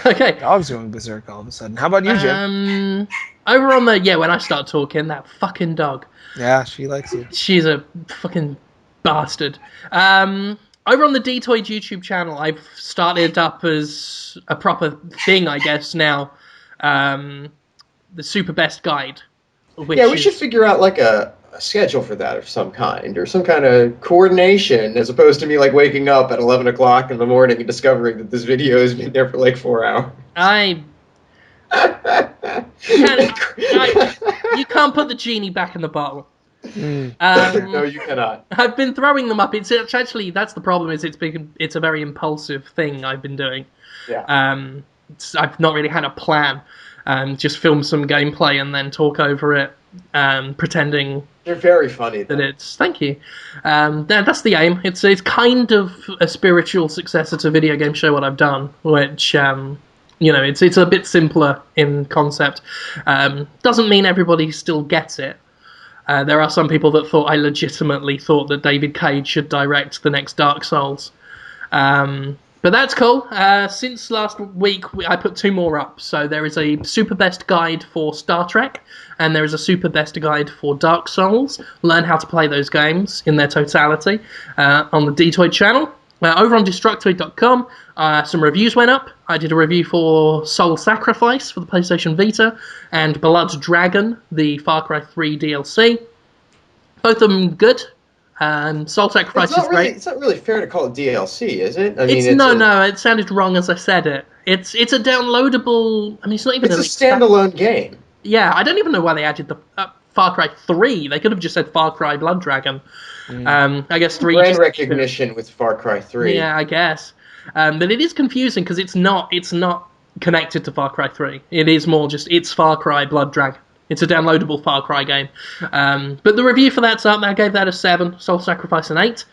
Okay. I was going berserk all of a sudden. How about you, Jim? Over on when I start talking, that fucking dog. Yeah, she likes you. She's a fucking bastard. Over on the Dtoid YouTube channel, I've started up as a proper thing, I guess, now. The Super Best Guide. We should figure out like a schedule for that of some kind, or some kind of coordination, as opposed to me like waking up at 11 o'clock in the morning and discovering that this video has been there for like 4 hours. You can't put the genie back in the bottle. No, you cannot. I've been throwing them up. It's actually, that's the problem. It's a very impulsive thing I've been doing. Yeah. I've not really had a plan. Just film some gameplay and then talk over it, pretending. They're very funny. Thank you. That's the aim. It's kind of a spiritual successor to Video Game Show What I've Done, which it's a bit simpler in concept. Doesn't mean everybody still gets it. There are some people that I legitimately thought that David Cage should direct the next Dark Souls. But that's cool. Since last week, I put 2 more up. So there is a Super Best Guide for Star Trek, and there is a Super Best Guide for Dark Souls. Learn how to play those games in their totality on the Dtoid channel. Over on Destructoid.com, some reviews went up. I did a review for Soul Sacrifice for the PlayStation Vita, and Blood Dragon, the Far Cry 3 DLC. Both of them good. Soul Sacrifice is great. It's not really fair to call it DLC, is it? No, it sounded wrong as I said it. It's a downloadable. I mean, it's not even. It's a standalone game. Yeah, I don't even know why they added the Far Cry 3. They could have just said Far Cry Blood Dragon. I guess 3. Brand recognition with Far Cry 3. Yeah, I guess. But it is confusing because it's not connected to Far Cry 3. It is more just it's Far Cry Blood Dragon. It's a downloadable Far Cry game. But the review for that's up. I gave that a 7. Soul Sacrifice an 8.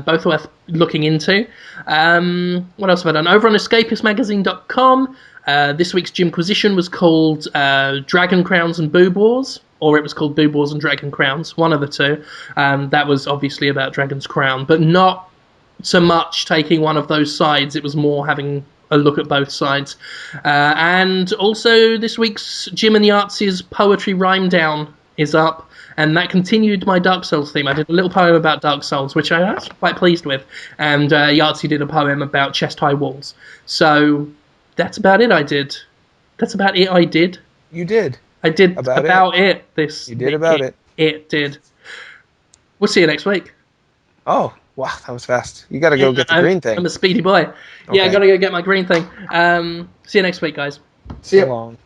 Both worth looking into. What else have I done? Over on escapistmagazine.com, this week's Jimquisition was called Dragon Crowns and Boob Wars, or it was called Boob Wars and Dragon Crowns, one of the two. That was obviously about Dragon's Crown, but not so much taking one of those sides. It was more having a look at both sides. And also this week's Jim and Yahtzee's Poetry Rhyme Down is up, and that continued my Dark Souls theme. I did a little poem about Dark Souls, which I was quite pleased with, and Yahtzee did a poem about chest-high walls. So that's about it I did. That's about it I did. You did. I did about it. You did about it. It did. We'll see you next week. Oh, wow, that was fast. You got to go get the green thing. I'm a speedy boy. Yeah, I got to go get my green thing. See you next week, guys. See ya. So long.